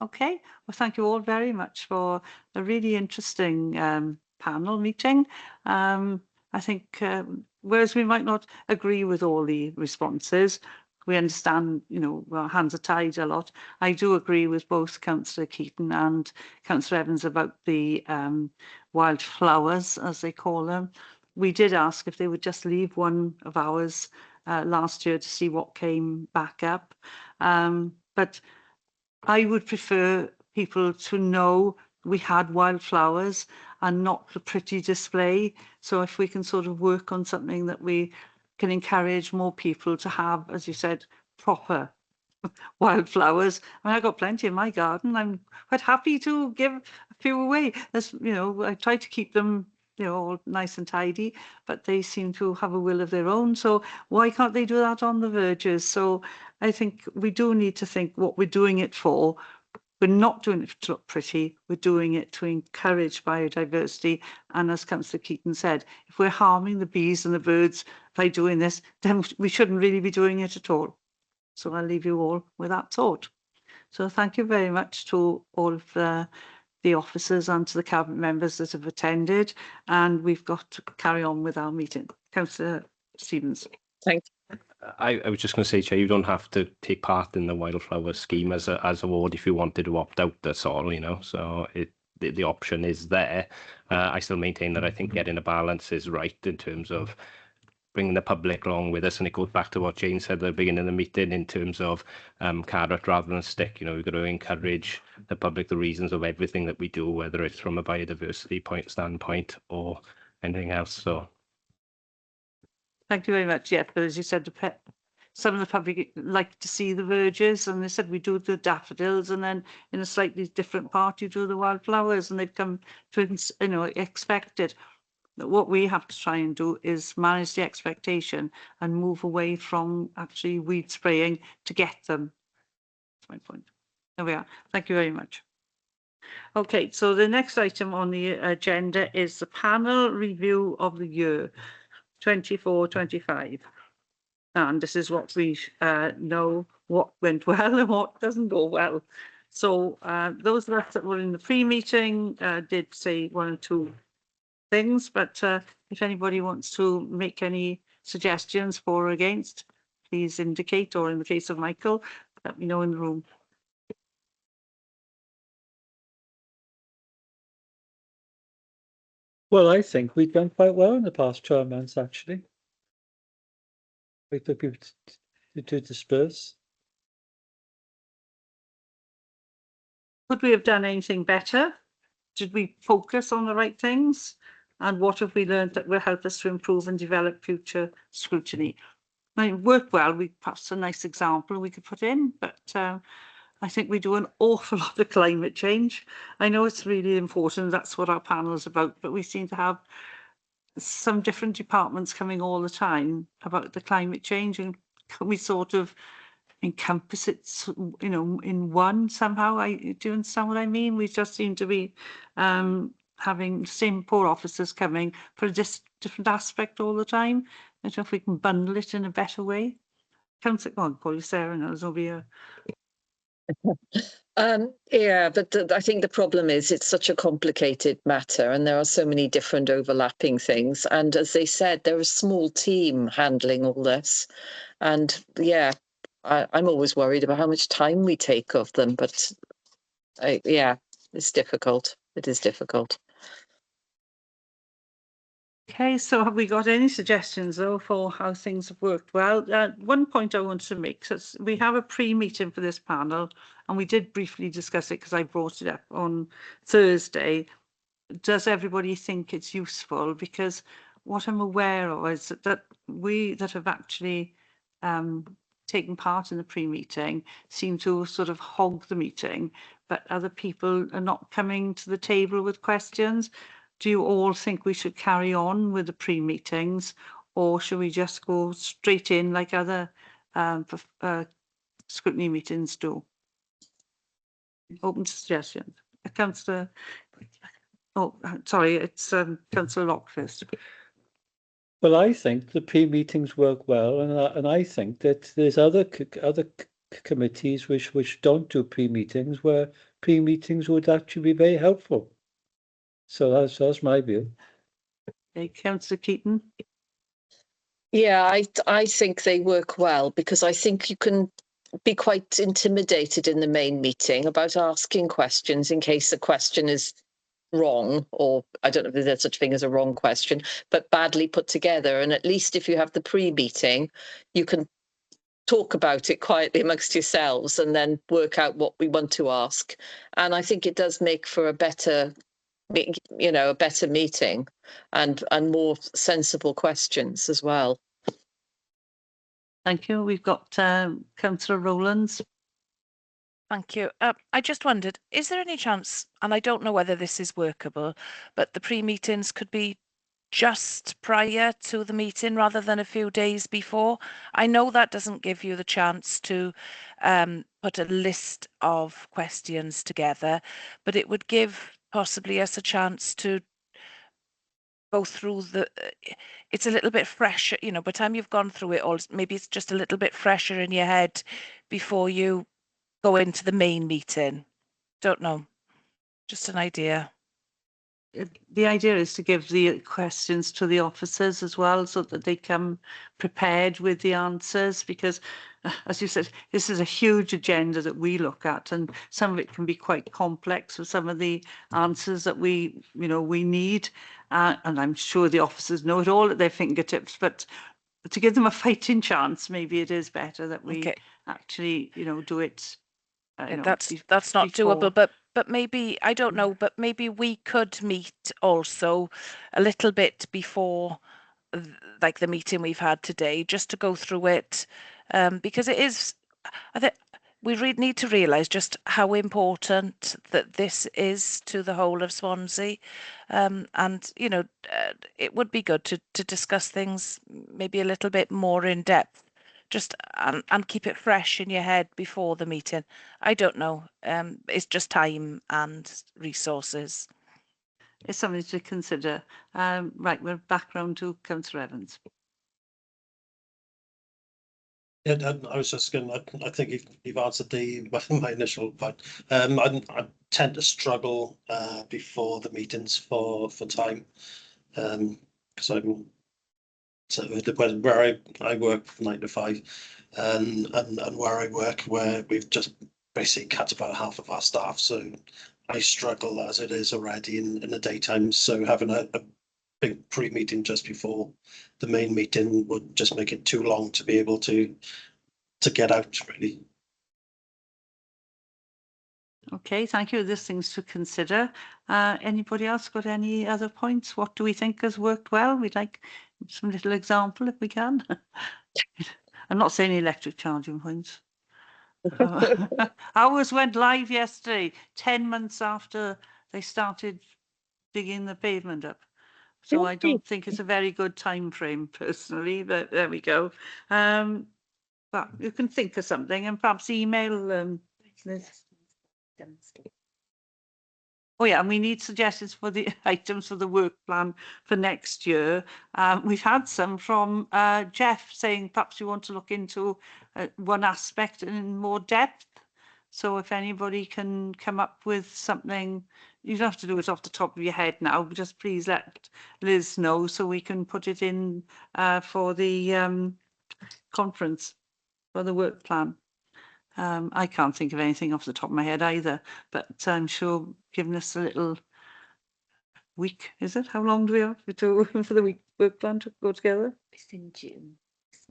Okay, well, thank you all very much for a really interesting panel meeting. I think whereas we might not agree with all the responses, we understand, our hands are tied a lot. I do agree with both Councillor Keaton and Councillor Evans about the wildflowers, as they call them. We did ask if they would just leave one of ours last year to see what came back up. But I would prefer people to know we had wildflowers and not the pretty display. So if we can sort of work on something that we can encourage more people to have, as you said, proper wildflowers. I mean, I've got plenty in my garden. I'm quite happy to give a few away. As I try to keep them, all nice and tidy, but they seem to have a will of their own. So why can't they do that on the verges? So I think we do need to think what we're doing it for. We're not doing it to look pretty. We're doing it to encourage biodiversity. And as Councillor Keaton said, if we're harming the bees and the birds by doing this, then we shouldn't really be doing it at all. So I'll leave you all with that thought. So thank you very much to all of the the officers and to the cabinet members that have attended, and we've got to carry on with our meeting. Councillor Stevens. Thank I was just going to say, Chair, you don't have to take part in the wildflower scheme as a ward if you wanted to opt out. That's all, you know. So the option is there. I still maintain that I think getting a balance is right in terms of bringing the public along with us, and it goes back to what Jane said at the beginning of the meeting in terms of carrot rather than stick. You know, we've got to encourage the public the reasons of everything that we do, whether it's from a biodiversity standpoint or anything else. So. Thank you very much. Yeah, but as you said, some of the public like to see the verges, and they said we do the daffodils, and then in a slightly different part you do the wildflowers, and they've come to, you know, expect it. But what we have to try and do is manage the expectation and move away from actually weed spraying to get them. That's my point. There we are. Thank you very much. Okay, so the next item on the agenda is the panel review of the year 24-25. And this is what we know what went well and what doesn't go well. So those of us that were in the pre-meeting did say one or two things, but if anybody wants to make any suggestions for or against, please indicate, or in the case of Michael, let me know in the room. Well, I think we've done quite well in the past 12 months, actually. We took people to disperse. Could we have done anything better? Did we focus on the right things? And what have we learned that will help us to improve and develop future scrutiny? I mean, worked well, perhaps a nice example we could put in, but I think we do an awful lot of climate change. I know it's really important, that's what our panel is about, but we seem to have some different departments coming all the time about the climate change, and can we sort of encompass it, you know, in one somehow? Do you understand what I mean? We just seem to be having the same poor officers coming for a different aspect all the time. I don't know if we can bundle it in a better way. Councillor, go on, Paul, Sarah, and there's over here. Yeah, but I think the problem is it's such a complicated matter, and there are so many different overlapping things. And as they said, they're a small team handling all this. And yeah, I'm always worried about how much time we take of them. But yeah, it's difficult. It is difficult. Okay, so have we got any suggestions though for how things have worked well? One point I want to make is we have a pre-meeting for this panel, and we did briefly discuss it because I brought it up on Thursday. Does everybody think it's useful? Because what I'm aware of is that we that have actually taken part in the pre-meeting seem to sort of hog the meeting, but other people are not coming to the table with questions. Do you all think we should carry on with the pre-meetings, or should we just go straight in like other scrutiny meetings do? Open to suggestions. Councillor, oh, sorry, it's Councillor Locke first. Well, I think the pre-meetings work well, and I think that there's other committees which don't do pre-meetings, where pre-meetings would actually be very helpful. So that's my view. Okay, Councillor Keaton. Yeah, I think they work well, because I think you can be quite intimidated in the main meeting about asking questions in case the question is wrong, or I don't know if there's such a thing as a wrong question, but badly put together. And at least if you have the pre-meeting, you can talk about it quietly amongst yourselves and then work out what we want to ask. And I think it does make for a better, you know, a better meeting and more sensible questions as well. Thank you. We've got Councillor Rowlands. Thank you. I just wondered, is there any chance, and I don't know whether this is workable, but the pre-meetings could be just prior to the meeting rather than a few days before? I know that doesn't give you the chance to put a list of questions together, but it would give possibly us a chance to go through it's a little bit fresher, you know, by the time you've gone through it all, maybe it's just a little bit fresher in your head before you go into the main meeting. Don't know. Just an idea. The idea is to give the questions to the officers as well, so that they come prepared with the answers, because as you said, this is a huge agenda that we look at, and some of it can be quite complex with some of the answers that we need, and I'm sure the officers know it all at their fingertips, but to give them a fighting chance, maybe it is better that we actually do it. That's not doable, but maybe, I don't know, but maybe we could meet also a little bit before like the meeting we've had today, just to go through it, because it is, I think we need to realise just how important that this is to the whole of Swansea, and it would be good to discuss things maybe a little bit more in depth, just and keep it fresh in your head before the meeting. I don't know. It's just time and resources. It's something to consider. Right, we're back round to Councillor Evans. Yeah, I was just going. I think you've answered my initial point. I tend to struggle before the meetings for time, because I'm so where I work 9 to 5, and where I work, where we've just basically cut about half of our staff, so I struggle as it is already in the daytime. So having a big pre-meeting just before the main meeting would just make it too long to be able to get out, really. Okay, thank you. There's things to consider. Anybody else got any other points? What do we think has worked well? We'd like some little example if we can. I'm not saying electric charging points. Ours went live yesterday, 10 months after they started digging the pavement up. So I don't think it's a very good time frame personally, but there we go. But you can think of something and perhaps email Liz. Oh yeah, and we need suggestions for the items for the work plan for next year. We've had some from Jeff saying perhaps we want to look into one aspect in more depth. So if anybody can come up with something, you don't have to do it off the top of your head now, but just please let Liz know so we can put it in for the conference, for the work plan. I can't think of anything off the top of my head either, but I'm sure giving us a little week, is it? How long do we have for the week work plan to go together? It's in June.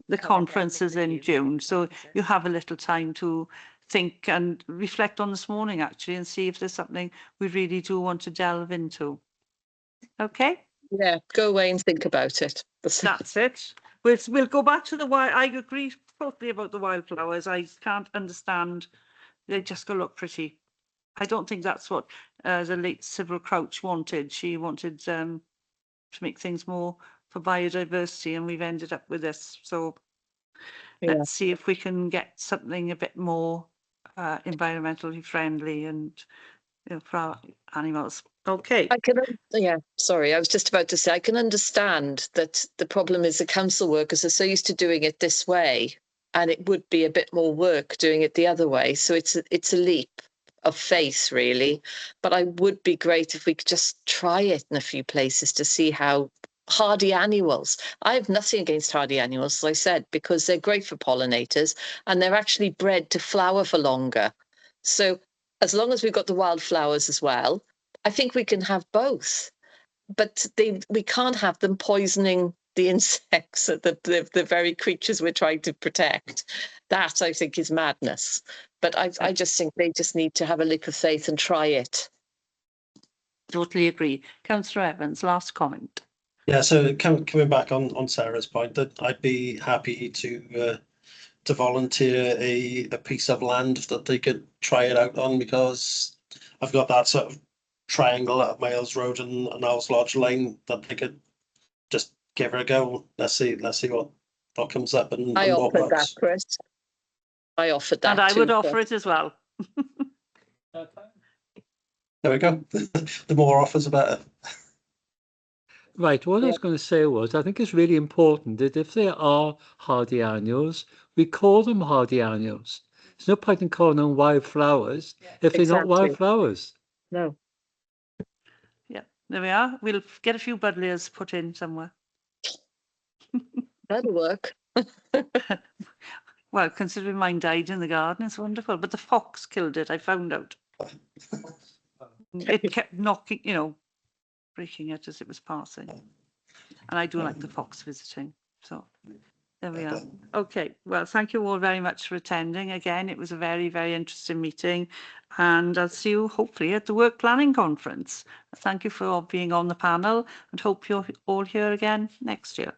The conference is in June, so you have a little time to think and reflect on this morning actually, and see if there's something we really do want to delve into. Okay? Yeah, go away and think about it. That's it. We'll go back to the wild. I agree totally about the wildflowers. I can't understand. They just go look pretty. I don't think that's what the late Sybil Crouch wanted. She wanted to make things more for biodiversity, and we've ended up with this. So let's see if we can get something a bit more environmentally friendly and for our animals. Okay. Sorry, I was just about to say, I can understand that the problem is the council workers are so used to doing it this way, and it would be a bit more work doing it the other way. So it's a leap of faith, really. But I would be great if we could just try it in a few places to see how hardy annuals. I have nothing against hardy annuals, as I said, because they're great for pollinators and they're actually bred to flower for longer. So as long as we've got the wildflowers as well, I think we can have both, but we can't have them poisoning the insects, the very creatures we're trying to protect. That, I think, is madness. But I just think they just need to have a leap of faith and try it. Totally agree. Councillor Evans, last comment. Yeah, so coming back on Sarah's point, that I'd be happy to volunteer a piece of land that they could try it out on, because I've got that sort of triangle at Miles Road and Owls Lodge Lane that they could just give her a go. Let's see what comes up and I what offered that, works. Chris. I offered that, and I would offer it as well. There we go. The more offers, the better. Right, what I was going to say was, I think it's really important that if there are hardy annuals, we call them hardy annuals. There's no point in calling them wildflowers if they're not wildflowers. No. There we are. We'll get a few buddleirs put in somewhere. That'll work. Well, considering mine died in the garden, it's wonderful. But the fox killed it, I found out. It kept knocking, you know, breaking it as it was passing. And I do like the fox visiting. So there we are. Okay, well, thank you all very much for attending. Again, it was a very, very interesting meeting. And I'll see you hopefully at the Work Planning Conference. Thank you for being on the panel and hope you're all here again next year.